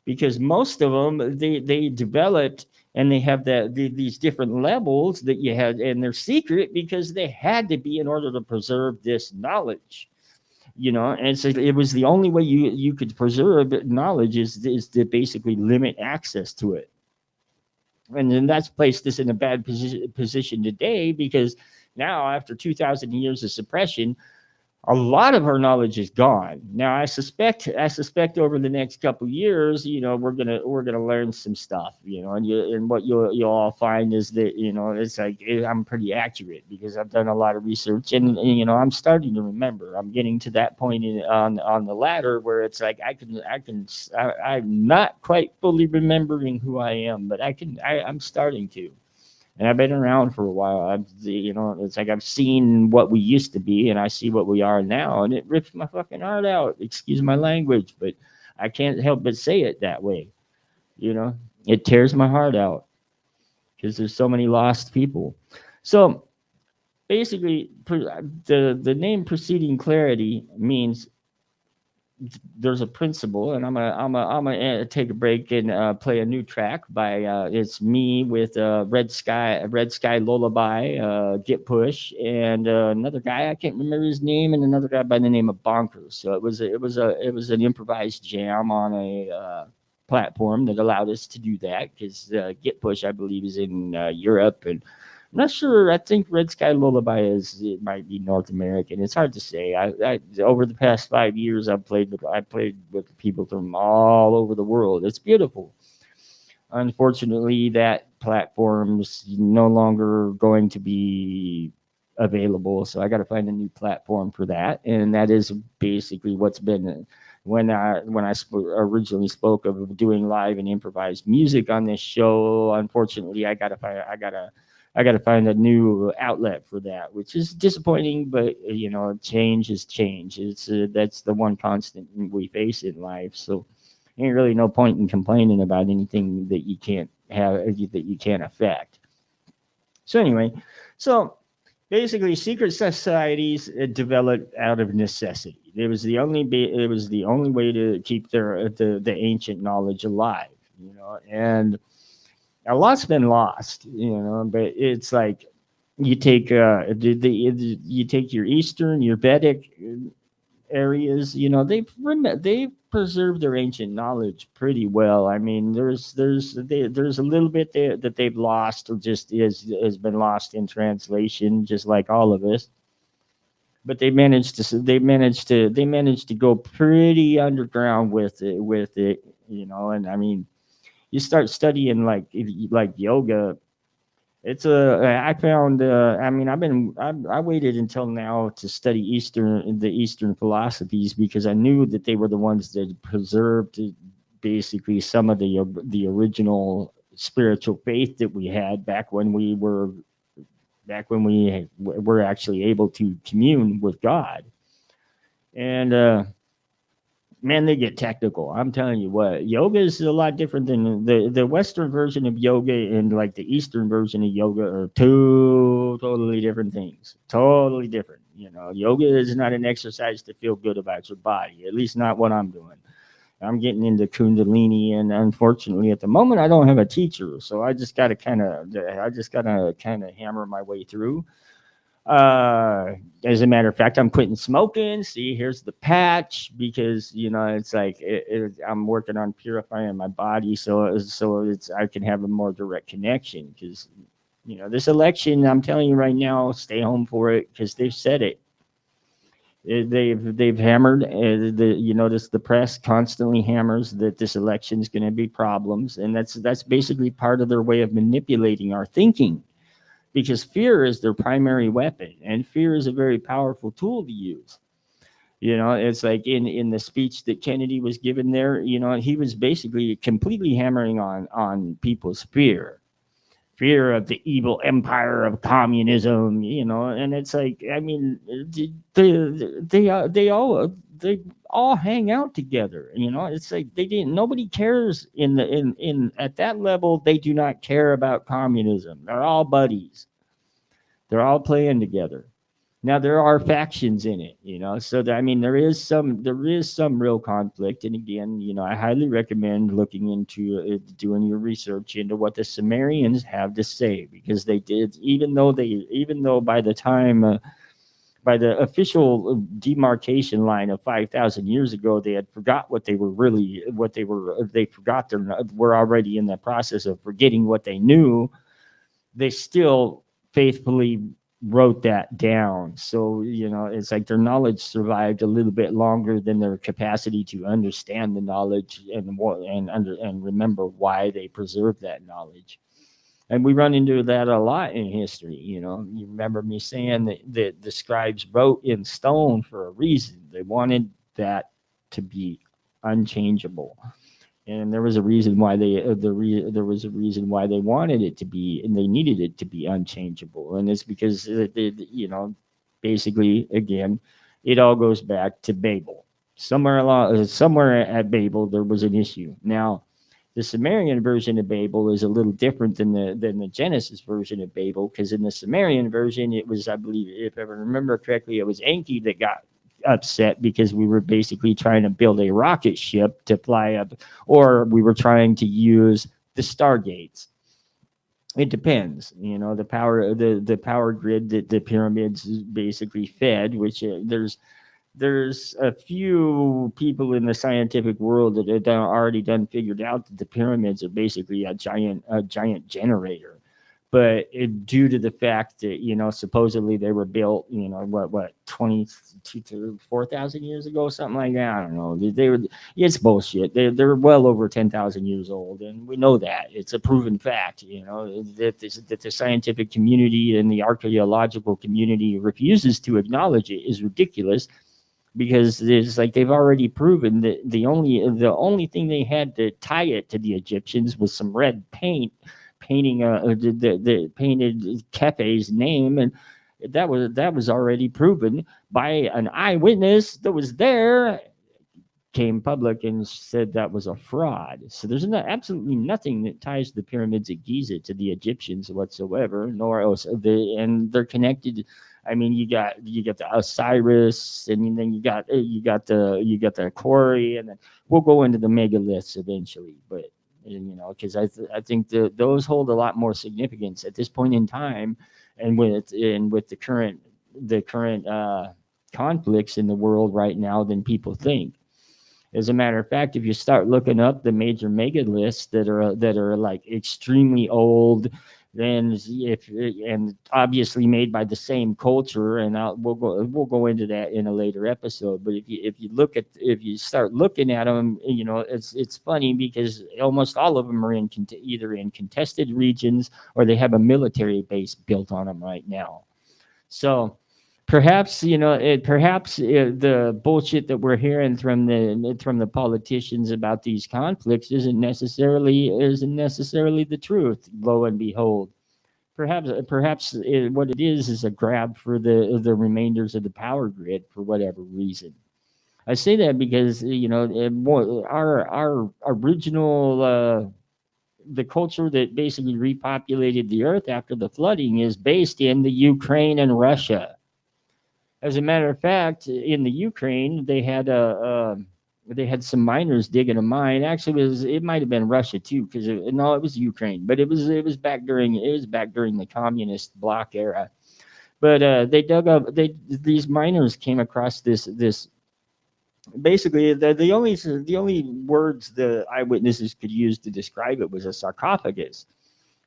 because most of them they developed, and they have these different levels that you had, and they're secret because they had to be in order to preserve this knowledge. And so it was the only way you could preserve knowledge is to basically limit access to it. And then that's placed us in a bad position today, because now, after 2,000 years of suppression, a lot of our knowledge is gone. Now, I suspect over the next couple of years, we're gonna learn some stuff, and what you'll all find is that it's like I'm pretty accurate because I've done a lot of research, and I'm starting to remember. I'm getting to that point on the ladder where it's like I'm not quite fully remembering who I am, but I'm starting to. And I've been around for a while. It's like I've seen what we used to be, and I see what we are now, and it rips my fucking heart out. Excuse my language, but I can't help but say it that way. It tears my heart out because there's so many lost people. So basically, the name preceding clarity means there's a principle, and I'm gonna take a break and play a new track by it's me with Red Sky Lullaby, Get Push, and another guy I can't remember his name, and another guy by the name of Bonkers. So it was an improvised jam on a platform that allowed us to do that, because Get Push, I believe, is in Europe, and I'm not sure. I think Red Sky Lullaby it might be North American. It's hard to say. I over the past 5 years, I played with people from all over the world. It's beautiful. Unfortunately, that platform's no longer going to be available, so I got to find a new platform for that, and that is basically what's been. When I originally spoke of doing live and improvised music on this show, unfortunately, I gotta find a new outlet for that, which is disappointing. But change is change. That's the one constant we face in life. So ain't really no point in complaining about anything that you can't affect. So anyway, so basically secret societies developed out of necessity. It was the only way to keep the ancient knowledge alive, you know. And a lot's been lost, you know. But it's like you take you take your Eastern, your Vedic areas, you know, they've preserved their ancient knowledge pretty well. I mean, there's a little bit there that they've lost, or just has been lost in translation, just like all of us. But they managed to go pretty underground with it, you know. And I mean, you start studying like yoga. It's a I found I mean I waited until now to study the Eastern philosophies, because I knew that they were the ones that preserved basically some of the original spiritual faith that we had back when we were actually able to commune with God. And man, they get technical. I'm telling you what, yoga is a lot different than the Western version of yoga, and like the Eastern version of yoga are two totally different things. Totally different. You know, yoga is not an exercise to feel good about your body. At least not what I'm doing. I'm getting into Kundalini, and unfortunately, at the moment, I don't have a teacher, so I just gotta kind of hammer my way through. As a matter of fact, I'm quitting smoking. See, here's the patch, because you know it's like I'm working on purifying my body, so it's I can have a more direct connection. Because you know this election, I'm telling you right now, stay home for it, because they've said it. They've hammered you notice the press constantly hammers that this election is going to be problems, and that's basically part of their way of manipulating our thinking, because fear is their primary weapon, and fear is a very powerful tool to use. You know, it's like in the speech that Kennedy was given there, you know, he was basically completely hammering on people's fear of the evil empire of communism, you know. And it's like, I mean, they all hang out together, you know. It's like nobody cares in at that level. They do not care about communism. They're all buddies. They're all playing together. Now there are factions in it, you know. So that, I mean, there is some real conflict. And again, you know, I highly recommend looking into doing your research into what the Sumerians have to say, because they did, even though by the time by the official demarcation line of 5,000 years ago, they had forgot they forgot were already in the process of forgetting what they knew. They still faithfully wrote that down. So, you know, it's like their knowledge survived a little bit longer than their capacity to understand the knowledge and remember why they preserved that knowledge. And we run into that a lot in history. You know, you remember me saying that the scribes wrote in stone for a reason. They wanted that to be unchangeable. And there was a reason why there was a reason why they wanted it to be, and they needed it to be unchangeable. And it's because you know, basically, again, it all goes back to Babel. Somewhere at Babel there was an issue. Now, the Sumerian version of Babel is a little different than the Genesis version of Babel, because in the Sumerian version, it was, I believe, if I remember correctly, it was Enki that got upset because we were basically trying to build a rocket ship to fly up, or we were trying to use the stargates. It depends, you know, the power grid that the pyramids basically fed, which there's a few people in the scientific world that have already figured out that the pyramids are basically a giant generator. But due to the fact that, you know, supposedly they were built, you know, what 22 to 4,000 years ago, something like that. I don't know. They were. It's bullshit. They're well over 10,000 years old, and we know that. It's a proven fact. You know that the scientific community and the archaeological community refuses to acknowledge it is ridiculous, because it's like they've already proven that the only thing they had to tie it to the Egyptians was some red paint, painting the painted Kefe's name, and that was already proven by an eyewitness that was there came public and said that was a fraud. So there's absolutely nothing that ties the pyramids at Giza to the Egyptians whatsoever, nor else and they're connected. I mean, you got the Osiris, and then you got the quarry, and then we'll go into the megaliths eventually. But because I think those hold a lot more significance at this point in time, and with the current conflicts in the world right now than people think. As a matter of fact, if you start looking up the major megaliths that are like extremely old, then and obviously made by the same culture, and we'll go into that in a later episode. But if you start looking at them, it's funny because almost all of them are either in contested regions or they have a military base built on them right now. So perhaps the bullshit that we're hearing from the politicians about these conflicts isn't necessarily the truth. Lo and behold, perhaps what it is a grab for the remainders of the power grid for whatever reason. I say that because our original the culture that basically repopulated the earth after the flooding is based in the Ukraine and Russia. As a matter of fact, in the Ukraine, they had some miners digging a mine. Actually, it might have been Russia too, because it was Ukraine, but it was back during the communist bloc era. But they dug up. These miners came across this. Basically, the only words the eyewitnesses could use to describe it was a sarcophagus.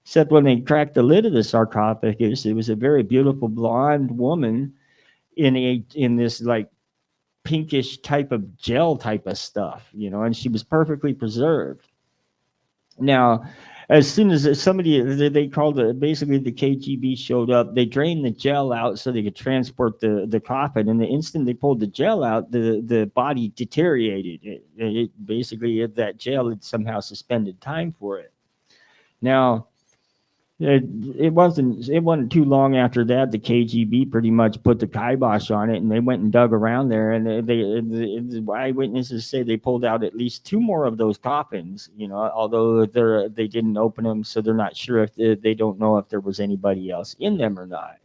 Except when they cracked the lid of the sarcophagus, it was a very beautiful blonde woman in this like pinkish type of gel type of stuff, and she was perfectly preserved. Now, as soon as they called it, basically the KGB showed up, they drained the gel out so they could transport the coffin, and the instant they pulled the gel out, the body deteriorated. It basically, that gel had somehow suspended time for it. Now, it wasn't too long after that the KGB pretty much put the kibosh on it, and they went and dug around there, and the eyewitnesses say they pulled out at least 2 more of those coffins, although they didn't open them, so they're not sure if they don't know if there was anybody else in them or not.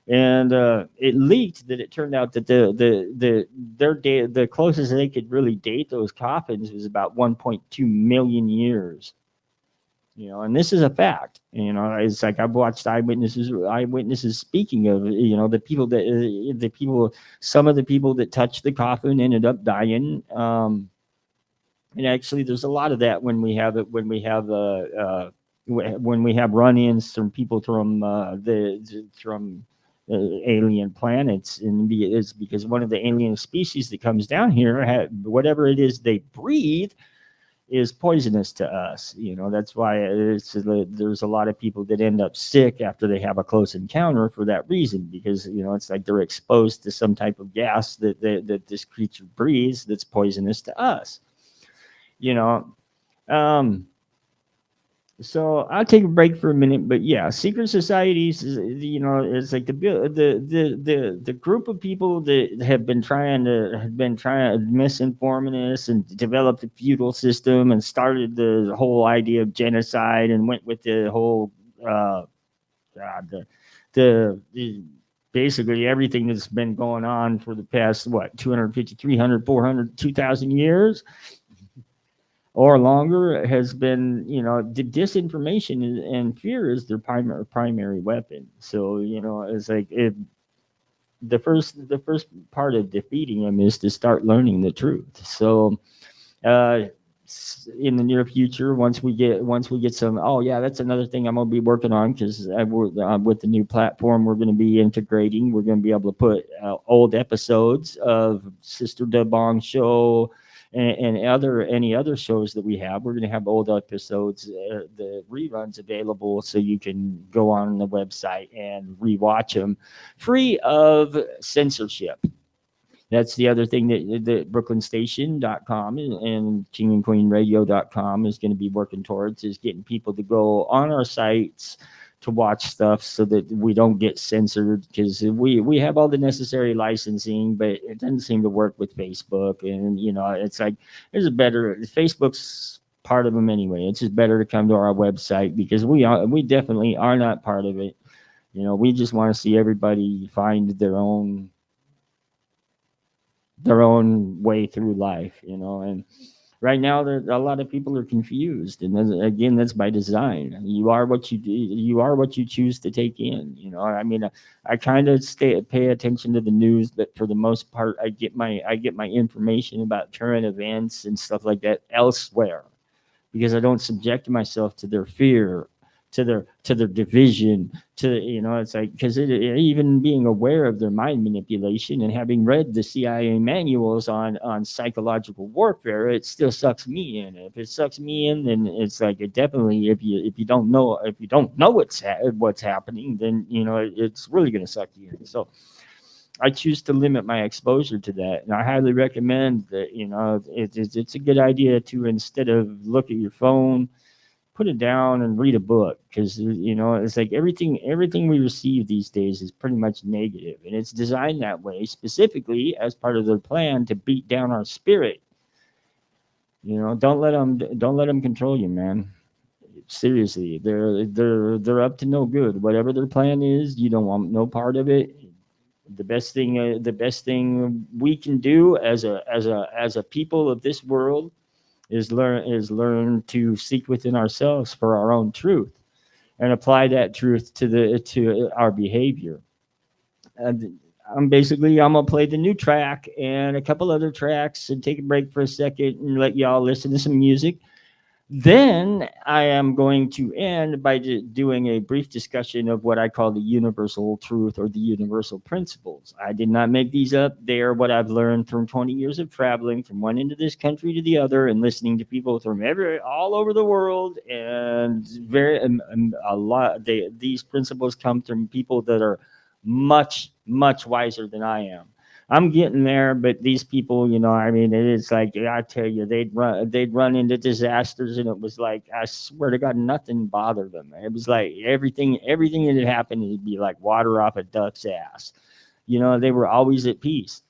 And it leaked that it turned out that the closest they could really date those coffins was about 1.2 million years. And this is a fact. It's like I've watched eyewitnesses speaking of, some of the people that touched the coffin ended up dying. And actually, there's a lot of that when we have run-ins from people from alien planets, and it's because one of the alien species that comes down here, whatever it is they breathe, is poisonous to us. That's why there's a lot of people that end up sick after they have a close encounter for that reason, because it's like they're exposed to some type of gas that this creature breathes that's poisonous to us. So I'll take a break for a minute, but yeah, secret societies, it's like the group of people that have been trying misinforming us and developed a feudal system and started the whole idea of genocide and went with the whole basically everything that's been going on for the past 250, 300, 400, 2,000 years. Or longer has been, the disinformation and fear is their primary weapon. So, it's like the first part of defeating them is to start learning the truth. So, in the near future, once we get some, that's another thing I'm gonna be working on, because with the new platform we're going to be integrating, we're going to be able to put old episodes of Sister Debong Show. And any other shows that we have, we're going to have old episodes, the reruns available, so you can go on the website and rewatch them free of censorship. That's the other thing that BrooklynStation.com and KingandQueenRadio.com is going to be working towards, is getting people to go on our sites watch stuff so that we don't get censored, because we have all the necessary licensing, but it doesn't seem to work with Facebook. And it's like there's a better Facebook's part of them anyway. It's just better to come to our website, because we definitely are not part of it. We just want to see everybody find their own way through life, and right now there a lot of people are confused, and again, that's by design. You are what you do, you are what you choose to take in. I mean, I kind of pay attention to the news, but for the most part I get my information about current events and stuff like that elsewhere, because I don't subject myself to their fear, to their division, it's like, because even being aware of their mind manipulation and having read the CIA manuals on psychological warfare, it still sucks me in. If it sucks me in, then it's like, it definitely, if you don't know what's happening, then it's really going to suck you in. So I choose to limit my exposure to that, and I highly recommend that. It's a good idea to, instead of look at your phone, put it down and read a book, because it's like everything we receive these days is pretty much negative, and it's designed that way specifically as part of their plan to beat down our spirit. Don't let them control you, man. Seriously, they're up to no good. Whatever their plan is, you don't want no part of it. The best thing we can do as a people of this world is learn to seek within ourselves for our own truth, and apply that truth to our behavior. And I'm gonna play the new track and a couple other tracks, and take a break for a second and let y'all listen to some music. Then I am going to end by doing a brief discussion of what I call the universal truth, or the universal principles. I did not make these up. They are what I've learned from 20 years of traveling from one end of this country to the other, and listening to people from all over the world. And a lot. These principles come from people that are much, much wiser than I am. I'm getting there, but these people, I mean, it's like, I tell you, they'd run into disasters, and it was like, I swear to God, nothing bothered them. It was like everything that had happened would be like water off a duck's ass. They were always at peace.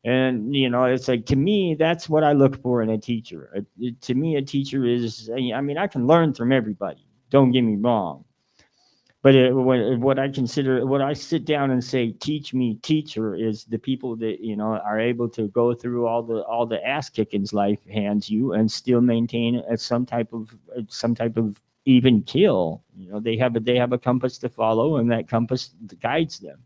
And it's like, to me, that's what I look for in a teacher. To me, a teacher is, I mean, I can learn from everybody. Don't get me wrong. But what I sit down and say, teach me, teacher, is the people that are able to go through all the ass kickings life hands you, and still maintain some type of even kill. They have a compass to follow, and that compass guides them.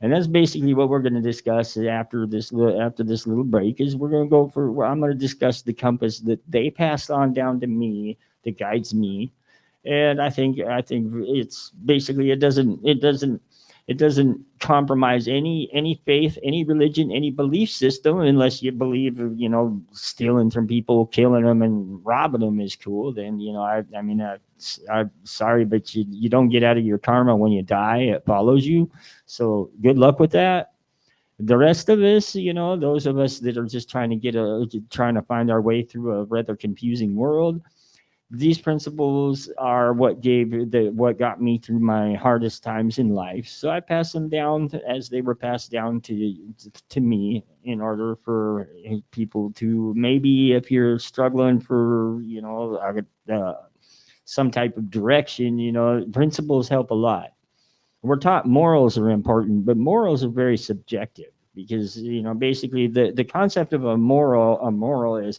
And that's basically what we're going to discuss after this little break. Is I'm going to discuss the compass that they passed on down to me, that guides me. And I think it's basically, it doesn't compromise any faith, any religion, any belief system, unless you believe stealing from people, killing them, and robbing them is cool. Then I'm sorry, but you don't get out of your karma when you die. It follows you. So good luck with that. The rest of us, those of us that are just trying to find our way through a rather confusing world, these principles are what got me through my hardest times in life. So I pass them down as they were passed down to me, in order for people to, maybe if you're struggling for some type of direction, principles help a lot. We're taught morals are important, but morals are very subjective, because basically the concept of a moral is,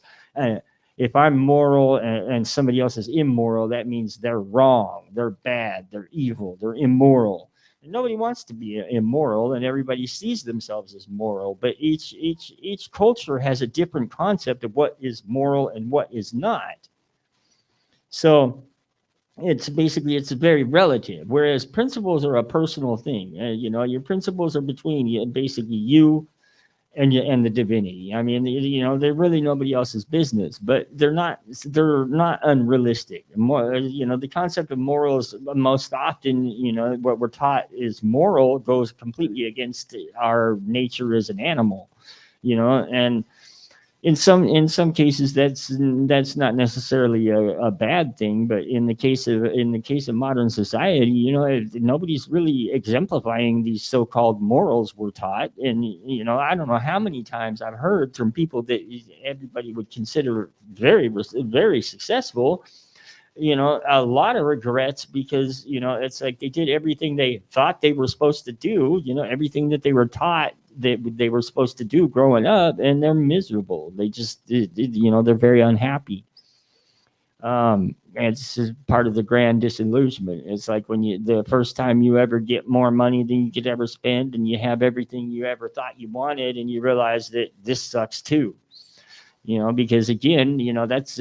if I'm moral and somebody else is immoral, that means they're wrong, they're bad, they're evil, they're immoral. And nobody wants to be immoral, and everybody sees themselves as moral. But each culture has a different concept of what is moral and what is not. So it's very relative. Whereas principles are a personal thing. Your principles are between basically you and the divinity. I mean, they're really nobody else's business, but they're not unrealistic. More, the concept of morals, most often, what we're taught is moral, goes completely against our nature as an animal, and in some cases that's not necessarily a bad thing, but in the case of modern society, nobody's really exemplifying these so-called morals we're taught. And I don't know how many times I've heard from people that everybody would consider very successful, a lot of regrets, because it's like they did everything they thought they were supposed to do, everything that they were taught that they were supposed to do growing up, and they're miserable. They just they're very unhappy. And it's just part of the grand disillusionment. It's like when the first time you ever get more money than you could ever spend, and you have everything you ever thought you wanted, and you realize that this sucks too. Because again, that's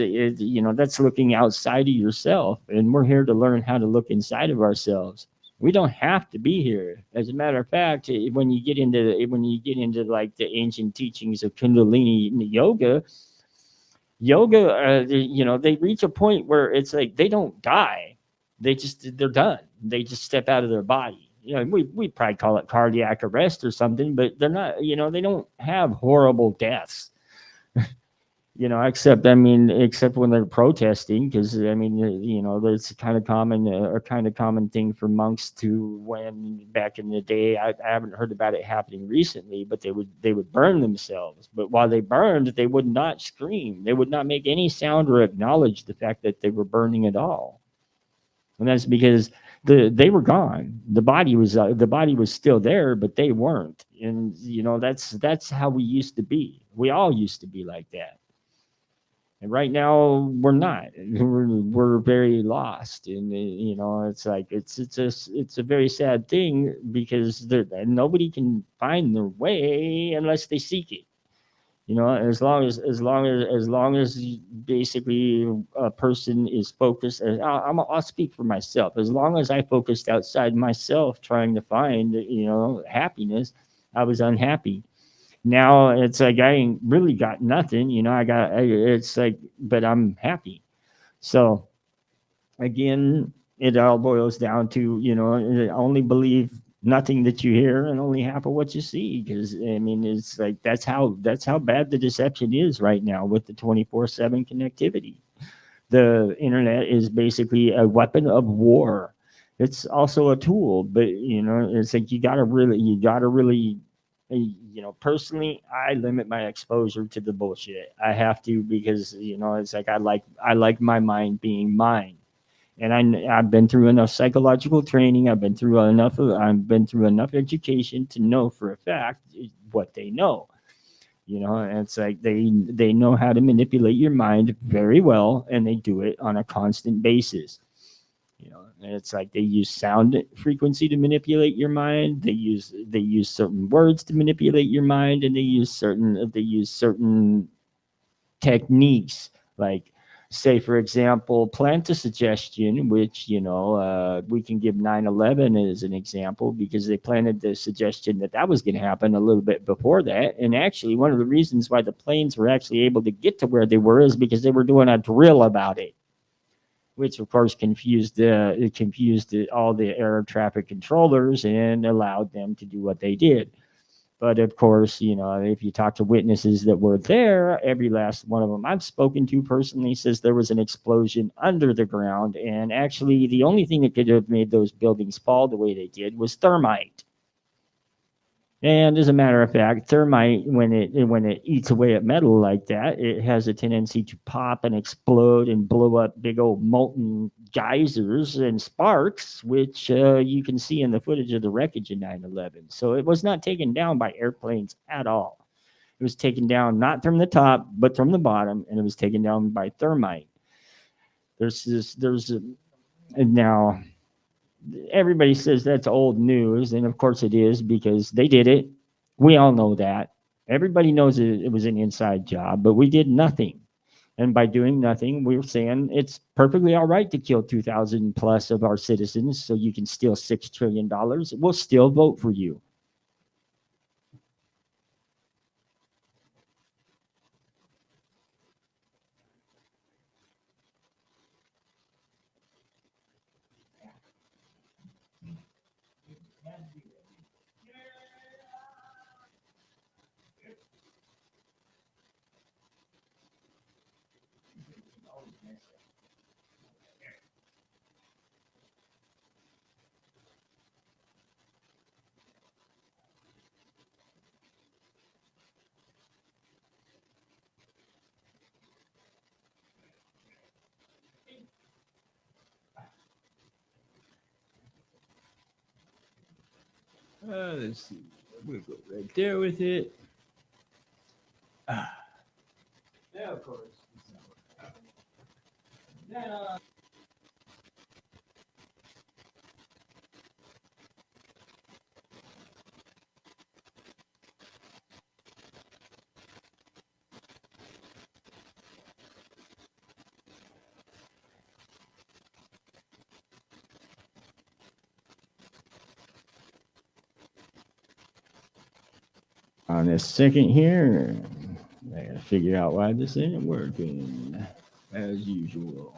looking outside of yourself, and we're here to learn how to look inside of ourselves. We don't have to be here. As a matter of fact, when you get into like the ancient teachings of Kundalini yoga, they reach a point where it's like they don't die. They're done. They just step out of their body. We probably call it cardiac arrest or something, but they're not. They don't have horrible deaths. Except when they're protesting, because there's kind of common thing for monks to, when back in the day, I haven't heard about it happening recently, but they would burn themselves. But while they burned, they would not scream, they would not make any sound or acknowledge the fact that they were burning at all. And that's because they were gone. The body was still there, but they weren't. And that's how we used to be. We all used to be like that. And right now we're not. We're very lost, and it's like it's a very sad thing, because nobody can find their way unless they seek it. As long as basically a person is focused. I'll speak for myself. As long as I focused outside myself trying to find happiness, I was unhappy. Now it's like I ain't really got nothing. It's like, but I'm happy. So again, it all boils down to, only believe nothing that you hear and only half of what you see. Because it's like that's how bad the deception is right now with the 24/7 connectivity. The internet is basically a weapon of war. It's also a tool, but it's like you gotta really personally, I limit my exposure to the bullshit. I have to, because it's like I like my mind being mine. And I've been through enough psychological training. I've been through enough education to know for a fact what they know. And it's like they know how to manipulate your mind very well, and they do it on a constant basis. And it's like they use sound frequency to manipulate your mind. They use certain words to manipulate your mind, and they use certain techniques, like, say for example, plant a suggestion, which we can give 9/11 as an example, because they planted the suggestion that was going to happen a little bit before that. And actually, one of the reasons why the planes were actually able to get to where they were is because they were doing a drill about it, which of course confused all the air traffic controllers and allowed them to do what they did. But of course, if you talk to witnesses that were there, every last one of them I've spoken to personally says there was an explosion under the ground. And actually, the only thing that could have made those buildings fall the way they did was thermite. And as a matter of fact, thermite, when it eats away at metal like that, it has a tendency to pop and explode and blow up big old molten geysers and sparks, which you can see in the footage of the wreckage in 9/11. So it was not taken down by airplanes at all. It was taken down not from the top, but from the bottom, and it was taken down by thermite. Now everybody says that's old news, and of course it is, because they did it. We all know that. Everybody knows it was an inside job, but we did nothing. And by doing nothing, we're saying it's perfectly all right to kill 2,000 plus of our citizens so you can steal $6 trillion. We'll still vote for you. Let's see. We'll go right there with it. Yeah, of course. Now, on this second here, I gotta figure out why this ain't working as usual.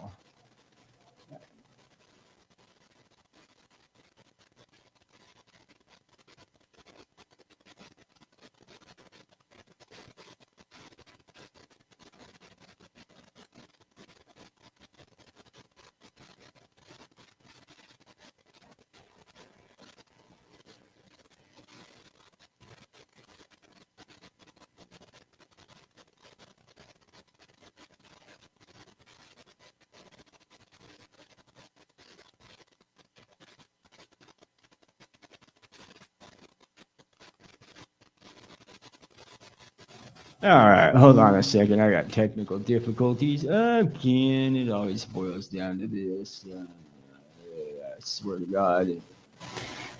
All right, hold on a second. I got technical difficulties again. It always boils down to this. I swear to God,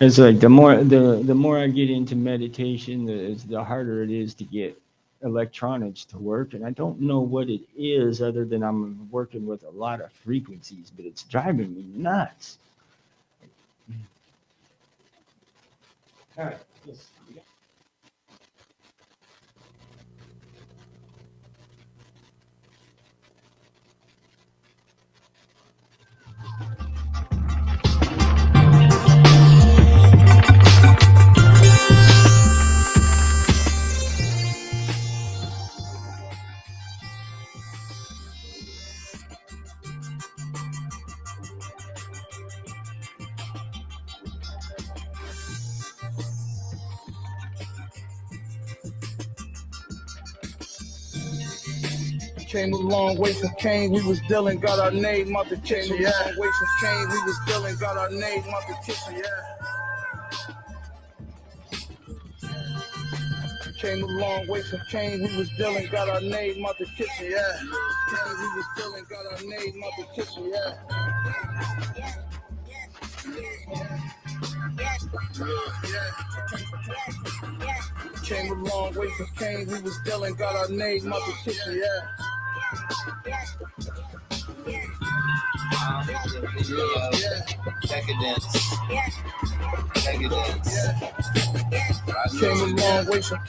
it's like the more I get into meditation, the harder it is to get electronics to work, and I don't know what it is other than I'm working with a lot of frequencies, but it's driving me nuts. All right. Yes. Came a long way from Kane, we was dealing, got our name out the kitchen. Yeah. Long way from Kane, we was dealing, got our name out the kitchen. Yeah. Came a long way from Kane, we was dealing, got our name out the kitchen. Yeah. Kane, we was dealing, got our name out the kitchen. Yeah. Came a long way from Kane, we was dealing, got our name out the kitchen. Yeah. Decadence. Came a long way from.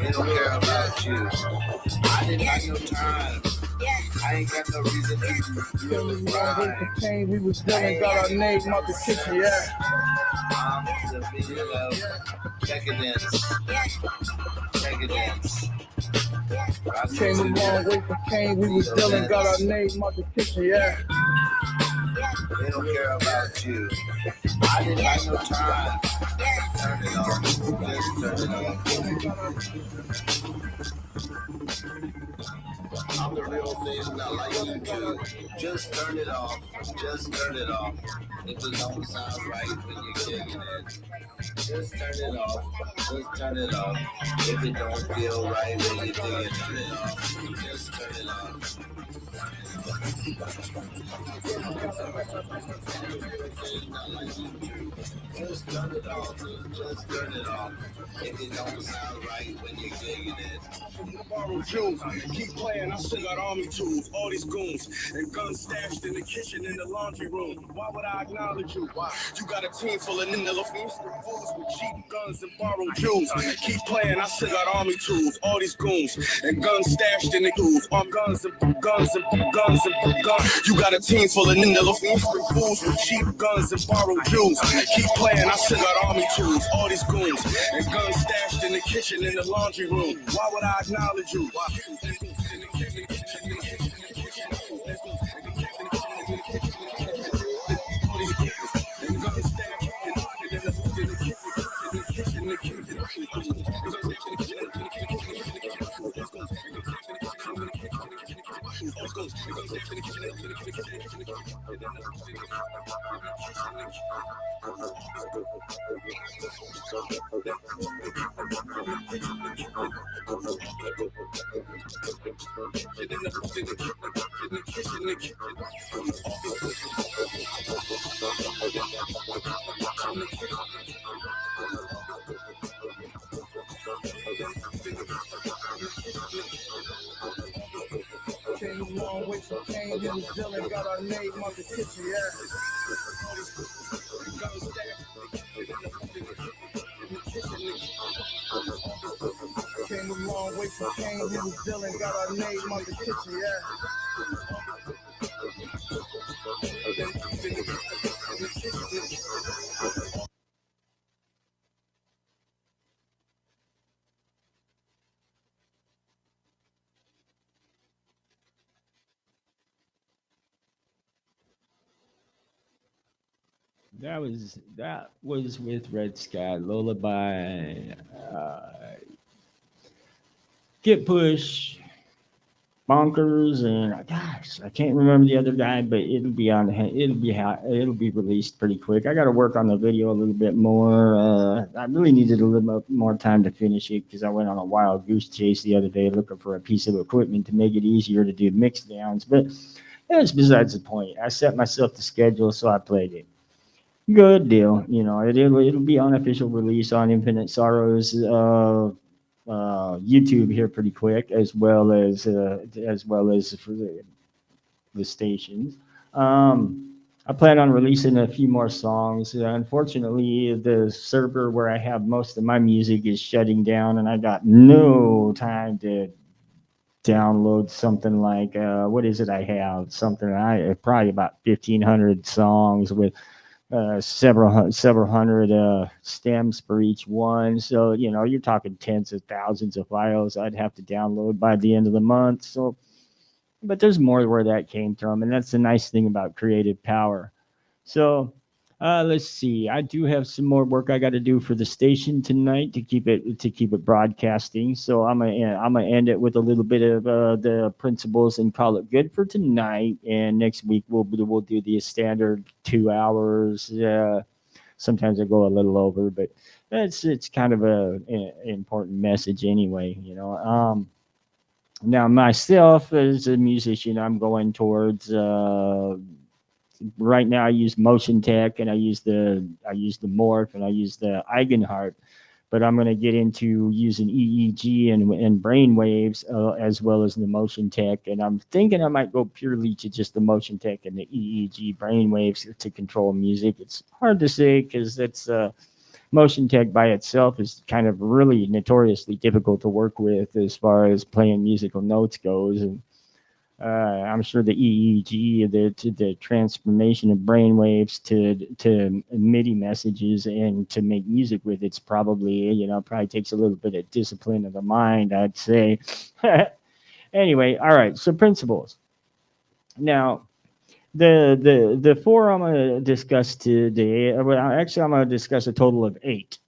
They don't care about you. I didn't have no time. I ain't got no reason to. Came a long way from Kane, we was dealing, got our name out the kitchen. Yeah. I'm the video of decadence. Came a long way from Kane, we was dealing, got our name out the kitchen. Yeah. They don't care about you. I didn't have no time. Turn it off. Just turn it off. I'm the real thing, not like you do. Just turn it off. Just turn it off. If it don't sound right when you're kicking it, just turn it off. Just turn it off. If it don't feel right when you're digging, turn it off. Just turn it off. Just turn it off. Just turn it off. If it don't sound right when you're digging it. Borrow jewels, keep playing, I still got army tools, all these goons, and guns stashed in the kitchen, in the laundry room. Why would I acknowledge you? Why? You got a team full of ninja fools with cheap guns and borrowed jewels. Keep playing, I still got army tools, all these goons, and guns stashed in the tools. Armed guns and guns and guns and guns. You got a team full of ninja fools with cheap guns and borrowed jewels. Keep playing, I still got army tools, all these goons, and guns stashed in the kitchen, in the laundry room. Why would I acknowledge you? Came a long way from Kane, him Dylan got our name on the kitchen, yeah. Came a long way from Kane, him Dylan got our name on the kitchen, yeah. That was with Red Sky Lullaby. Get Push, Bonkers, and gosh, I can't remember the other guy, but it'll be released pretty quick. I got to work on the video a little bit more. I really needed a little more time to finish it because I went on a wild goose chase the other day looking for a piece of equipment to make it easier to do mix downs. But that's besides the point. I set myself the schedule, so I played it. Good deal. It'll be unofficial release on Infinite Sorrows YouTube here pretty quick, as well as for the stations. I plan on releasing a few more songs. Unfortunately, the server where I have most of my music is shutting down, and I got no time to download something like what is it? I have something probably about 1,500 songs with several hundred stems for each one. So you're talking tens of thousands of files I'd have to download by the end of the month. So, but there's more where that came from, and that's the nice thing about creative power. So, let's see. I do have some more work I got to do for the station tonight to keep it broadcasting. So I'm gonna end it with a little bit of the principles and call it good for tonight. And next week we'll do the standard 2 hours. Sometimes I go a little over, but it's kind of a important message anyway. Now myself as a musician, I'm going towards. Right now I use Motion Tech and I use the Morph and I use the Eigenharp, but I'm going to get into using EEG and brain waves as well as the Motion Tech, and I'm thinking I might go purely to just the Motion Tech and the EEG brain waves to control music. It's hard to say because that's Motion Tech by itself is kind of really notoriously difficult to work with as far as playing musical notes goes, and I'm sure the EEG, the transformation of brainwaves to MIDI messages and to make music with it's probably probably takes a little bit of discipline of the mind, I'd say. Anyway, all right. So principles. Now, the four I'm going to discuss today. Well, actually, I'm going to discuss a total of 8.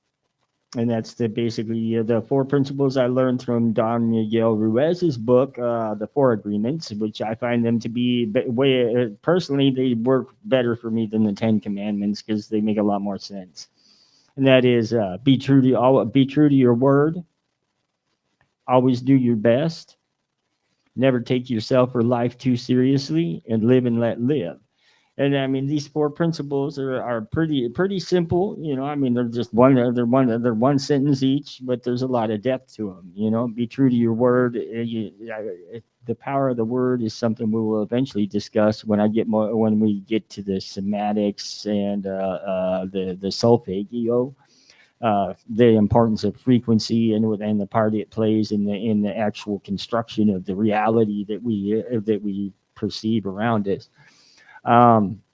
And that's basically the 4 principles I learned from Don Miguel Ruiz's book, The 4 Agreements, which I find them to be personally, they work better for me than the 10 Commandments because they make a lot more sense. And that is be true to your word, always do your best, never take yourself or life too seriously, and live and let live. And I mean, these 4 principles are pretty simple. I mean, they're just they're one sentence each, but there's a lot of depth to them. Be true to your word. The power of the word is something we will eventually discuss when we get to the semantics and the solfeggio. The importance of frequency and the part it plays in the actual construction of the reality that we perceive around us.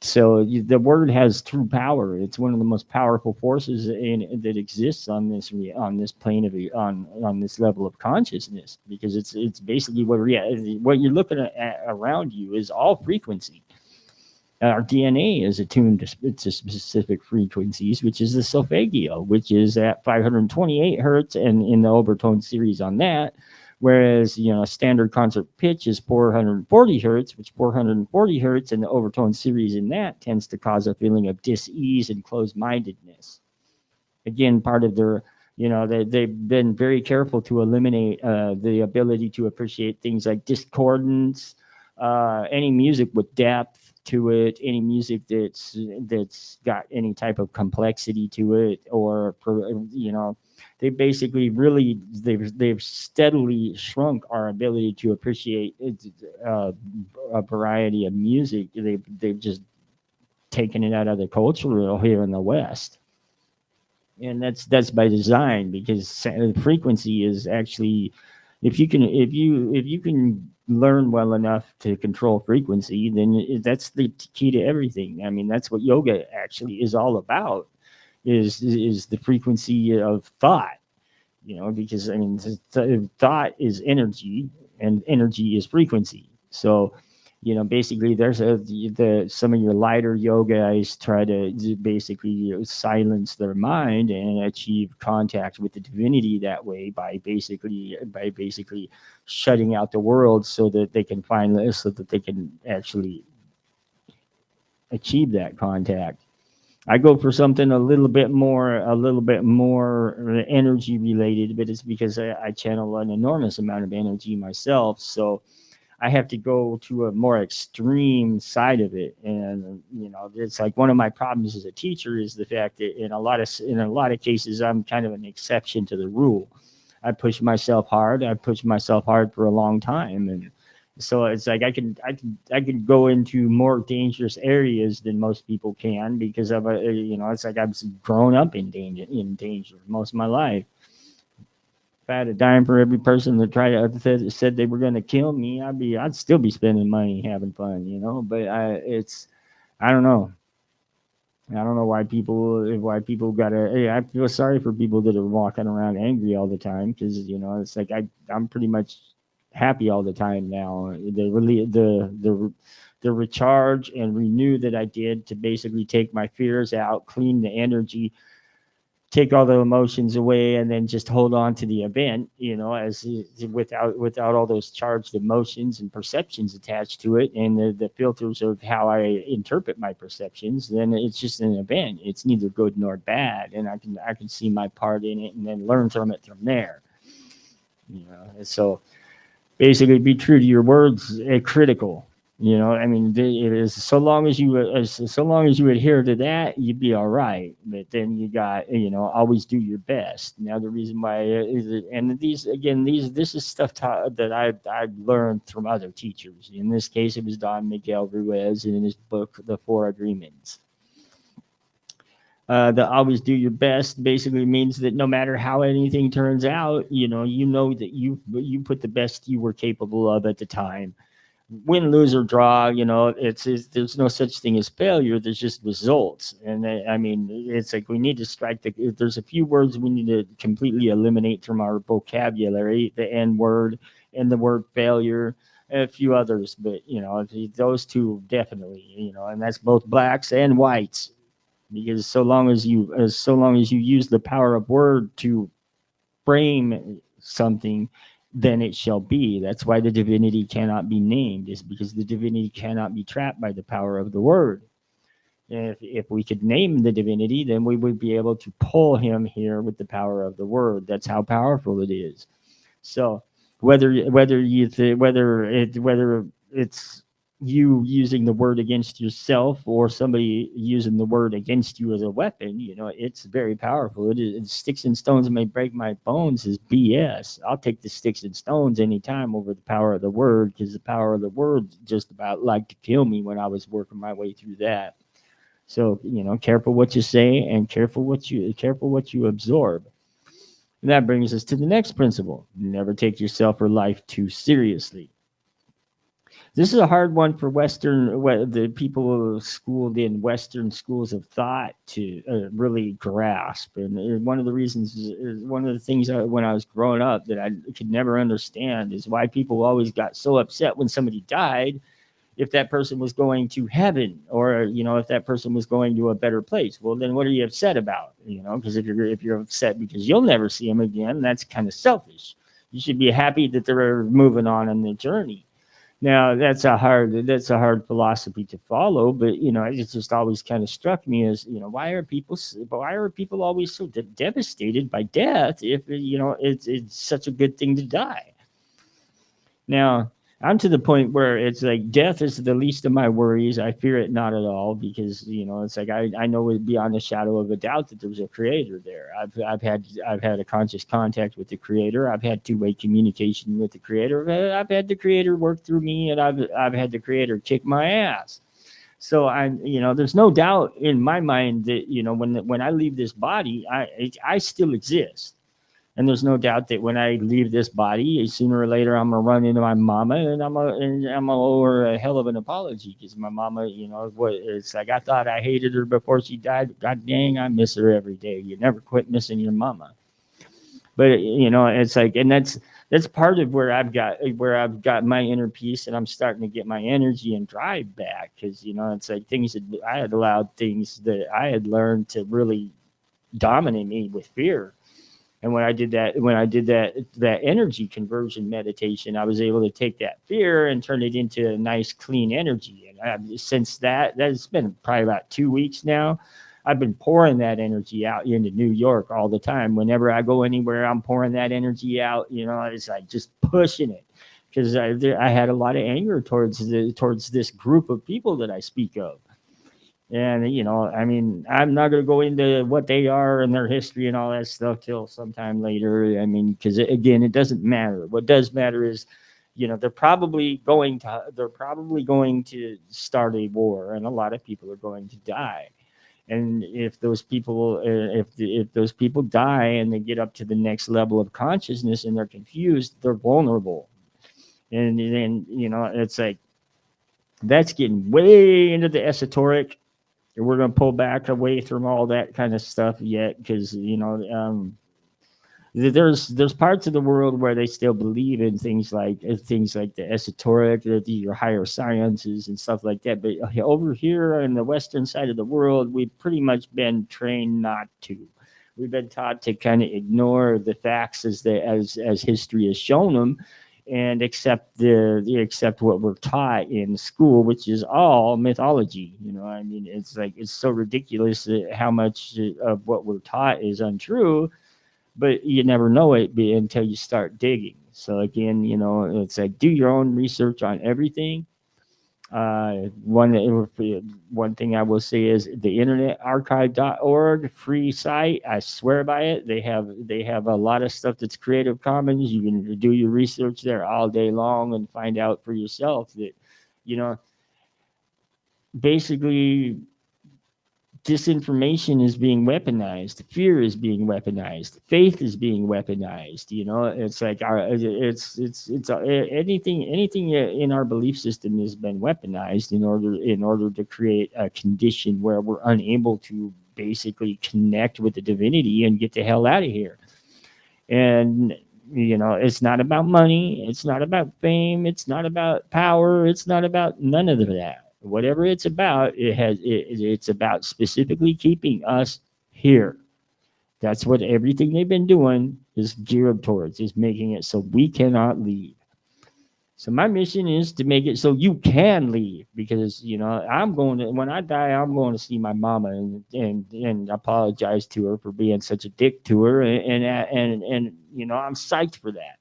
So the word has true power. It's one of the most powerful forces that exists on this plane of on this level of consciousness, because it's basically what you're looking at around you is all frequency. Our DNA is attuned to specific frequencies, which is the solfeggio, which is at 528 hertz, and in the overtone series on that, Whereas, standard concert pitch is 440 hertz, which 440 hertz and the overtone series in that tends to cause a feeling of dis-ease and closed-mindedness. Again, part of their, they've been very careful to eliminate the ability to appreciate things like discordance, any music with depth to it, any music that's got any type of complexity to it, or they basically really they've steadily shrunk our ability to appreciate a variety of music. They've just taken it out of the culture here in the West, and that's by design, because frequency is actually, if you can learn well enough to control frequency, then that's the key to everything. I mean, that's what yoga actually is all about, is the frequency of thought, because I mean, thought is energy, and energy is frequency. So, basically, there's some of your lighter yoga guys try to basically silence their mind and achieve contact with the divinity that way by basically shutting out the world, so that they can actually achieve that contact. I go for something a little bit more energy related, but it's because I channel an enormous amount of energy myself. So I have to go to a more extreme side of it. And, it's like one of my problems as a teacher is the fact that in a lot of cases, I'm kind of an exception to the rule. I push myself hard. I pushed myself hard for a long time. And so it's like I can go into more dangerous areas than most people can, because of it's like I've grown up in danger most of my life. If I had a dime for every person that said they were going to kill me, I'd still be spending money having fun, But I don't know. I don't know why people gotta. I feel sorry for people that are walking around angry all the time, because it's like I'm pretty much happy all the time now. The recharge and renew that I did to basically take my fears out, clean the energy, take all the emotions away, and then just hold on to the event, as without all those charged emotions and perceptions attached to it, and the filters of how I interpret my perceptions. Then it's just an event. It's neither good nor bad, and I can see my part in it and then learn from it from there. And so basically, be true to your words, critical. I mean, it is so long as you adhere to that, you'd be all right. But then you got, always do your best. Now, the reason why this is stuff that I learned from other teachers. In this case, it was Don Miguel Ruiz in his book, The Four Agreements. The always do your best basically means that no matter how anything turns out, that you put the best you were capable of at the time. Win, lose, or draw, there's no such thing as failure. There's just results. And I mean, it's like we need to there's a few words we need to completely eliminate from our vocabulary: the N word and the word failure, and a few others. But those two definitely, and that's both blacks and whites. Because so long as you use the power of word to frame something, then it shall be. That's why the divinity cannot be named, is because the divinity cannot be trapped by the power of the word. And if we could name the divinity, then we would be able to pull him here with the power of the word. That's how powerful it is. So whether it's you using the word against yourself or somebody using the word against you as a weapon, it's very powerful. Sticks and stones may break my bones is BS. I'll take the sticks and stones anytime over the power of the word, because the power of the word just about like to kill me when I was working my way through that. So, careful what you say and careful what you absorb. And that brings us to the next principle. Never take yourself or life too seriously. This is a hard one for the people schooled in Western schools of thought to really grasp. And one of the reasons is one of the things when I was growing up that I could never understand is why people always got so upset when somebody died, if that person was going to heaven, or if that person was going to a better place. Well, then what are you upset about? Because if you're upset because you'll never see him again, that's kind of selfish. You should be happy that they're moving on in the journey. Now that's a hard philosophy to follow, but it's just always kind of struck me as why are people always so devastated by death if it's such a good thing to die. Now, I'm to the point where it's like death is the least of my worries. I fear it not at all because it's like I know it beyond a shadow of a doubt that there's a creator there. I've had a conscious contact with the creator. I've had two-way communication with the creator. I've had the creator work through me, and I've had the creator kick my ass. So there's no doubt in my mind that when I leave this body, I still exist. And there's no doubt that when I leave this body, sooner or later, I'm gonna run into my mama, and I'm gonna owe her a hell of an apology because my mama, it's like I thought I hated her before she died. God dang, I miss her every day. You never quit missing your mama. But it's like, and that's part of where I've got my inner peace, and I'm starting to get my energy and drive back because it's like things that I had allowed, things that I had learned to really dominate me with fear. And when I did that energy conversion meditation, I was able to take that fear and turn it into a nice, clean energy. And since that's been probably about 2 weeks now, I've been pouring that energy out into New York all the time. Whenever I go anywhere, I'm pouring that energy out. It's like just pushing it because I had a lot of anger towards this group of people that I speak of. And I mean, I'm not going to go into what they are and their history and all that stuff till sometime later. I mean, because again, it doesn't matter. What does matter is, they're probably going to start a war, and a lot of people are going to die. And if those people, if those people die and they get up to the next level of consciousness and they're confused, they're vulnerable. And then it's like that's getting way into the esoteric. We're going to pull back away from all that kind of stuff yet because there's parts of the world where they still believe in things like the esoteric, your higher sciences and stuff like that. But over here in the western side of the world, we've pretty much been trained not to. We've been taught to kind of ignore the facts as history has shown them, and accept what we're taught in school, which is all mythology. I mean, it's like it's so ridiculous how much of what we're taught is untrue, but you never know it until you start digging. So again, it's like do your own research on everything. One thing I will say is the Internet Archive.org, free site. I swear by it. They have a lot of stuff that's Creative Commons. You can do your research there all day long and find out for yourself that, basically disinformation is being weaponized, fear is being weaponized, faith is being weaponized. It's like anything in our belief system has been weaponized in order to create a condition where we're unable to basically connect with the divinity and get the hell out of here. And it's not about money, it's not about fame, it's not about power, it's not about none of that. Whatever it's about, it's about specifically keeping us here. That's what everything they've been doing is geared towards, is making it so we cannot leave. So my mission is to make it so you can leave, because when I die, I'm going to see my mama and apologize to her for being such a dick to her, and I'm psyched for that.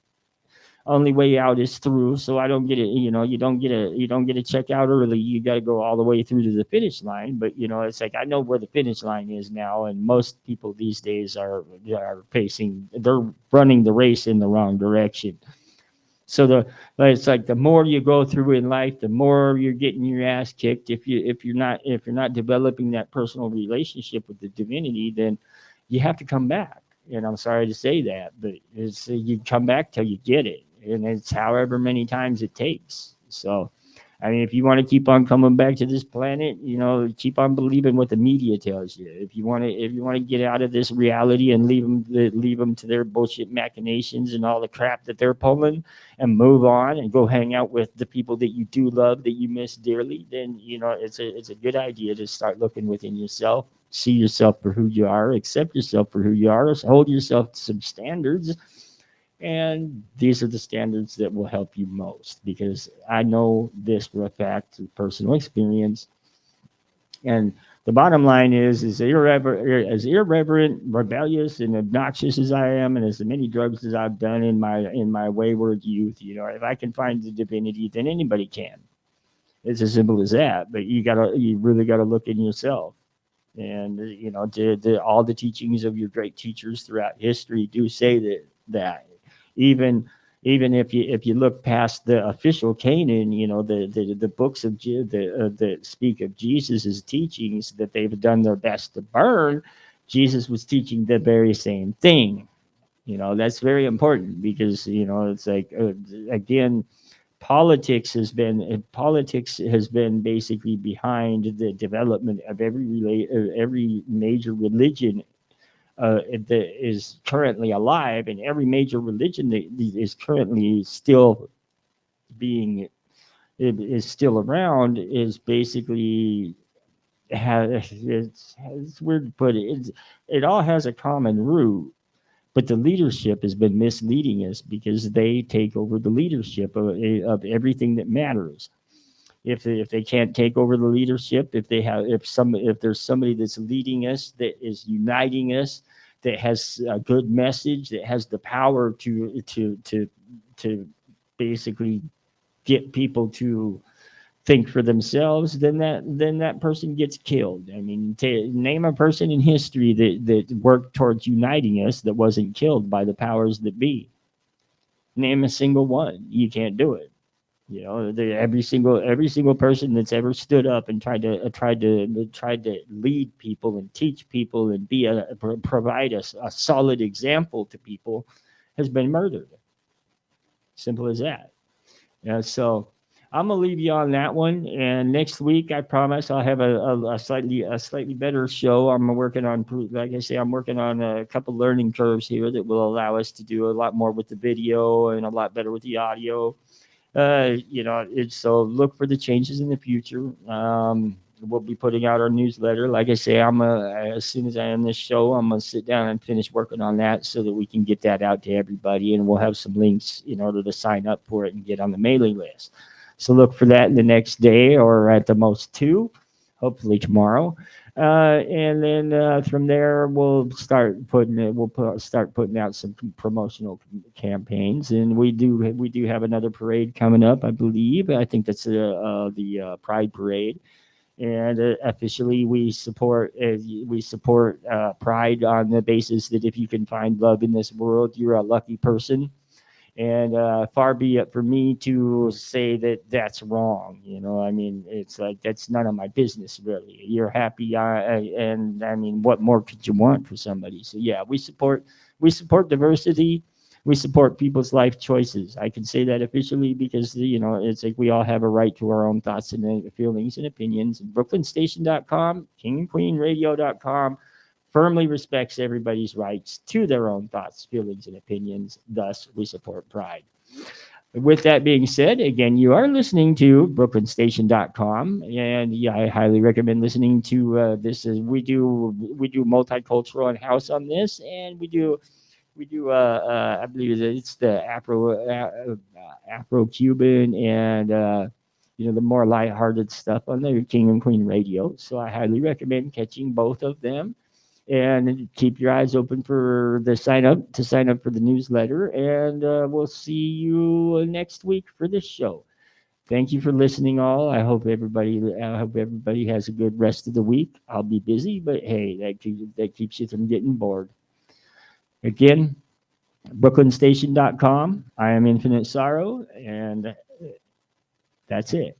Only way out is through, so I don't get it. You don't get to check out early. You got to go all the way through to the finish line. But it's like I know where the finish line is now, and most people these days are they're running the race in the wrong direction. So it's like the more you go through in life, the more you're getting your ass kicked. If you're not developing that personal relationship with the divinity, then you have to come back. And I'm sorry to say that, but it's you come back till you get it, and it's however many times it takes. So, I mean, if you want to keep on coming back to this planet, keep on believing what the media tells you. If you want to get out of this reality and leave them to their bullshit machinations and all the crap that they're pulling, and move on and go hang out with the people that you do love, that you miss dearly, then it's a good idea to start looking within yourself, see yourself for who you are, accept yourself for who you are, hold yourself to some standards, And these are the standards that will help you most, because I know this for a fact through personal experience. And the bottom line is as irreverent, rebellious, and obnoxious as I am, and as many drugs as I've done in my wayward youth, if I can find the divinity, then anybody can. It's as simple as that. But you really gotta look in yourself. And all the teachings of your great teachers throughout history do say that even if you look past the official canon, the books of that speak of Jesus's teachings that they've done their best to burn, Jesus was teaching the very same thing. That's very important, because it's like, again, politics has been basically behind the development of every major religion that is currently alive, and every major religion that is currently still being is still around is basically it's weird to put it all has a common root, but the leadership has been misleading us because they take over the leadership of everything that matters. If they can't take over the leadership, if there's somebody that's leading us, that is uniting us, that has a good message, that has the power to basically get people to think for themselves, then that person gets killed. I mean, name a person in history that worked towards uniting us that wasn't killed by the powers that be. Name a single one. You can't do it. Every single person that's ever stood up and tried to lead people and teach people and provide a solid example to people has been murdered. Simple as that. So I'm gonna leave you on that one. And next week, I promise I'll have a slightly better show. I'm working on, like I say, I'm working on a couple learning curves here that will allow us to do a lot more with the video and a lot better with the audio. It's so look for the changes in the future. We'll be putting out our newsletter. Like I say, as soon as I end this show, I'm gonna sit down and finish working on that so that we can get that out to everybody, and we'll have some links in order to sign up for it and get on the mailing list. So look for that in the next day, or at the most two, hopefully tomorrow. And then from there, start putting out some promotional campaigns, and we do have another parade coming up, I believe. I think that's the Pride Parade, and officially we support Pride on the basis that if you can find love in this world, you're a lucky person. And far be it for me to say that that's wrong. I mean, it's like, that's none of my business, really. You're happy, and I mean, what more could you want for somebody? So yeah, we support diversity. We support people's life choices. I can say that officially because it's like we all have a right to our own thoughts and feelings and opinions. BrooklynStation.com, KingandQueenRadio.com firmly respects everybody's rights to their own thoughts, feelings, and opinions. Thus, we support Pride. With that being said, again, you are listening to BrooklynStation.com, and yeah, I highly recommend listening to this. We do multicultural and house on this, and we do I believe it's the Afro Cuban and the more lighthearted stuff on the King and Queen Radio. So I highly recommend catching both of them. And keep your eyes open for the sign up for the newsletter. And we'll see you next week for this show. Thank you for listening, all. I hope everybody has a good rest of the week. I'll be busy, but hey, that keeps you from getting bored. Again, BrooklynStation.com. I am Infinite Sorrow, and that's it.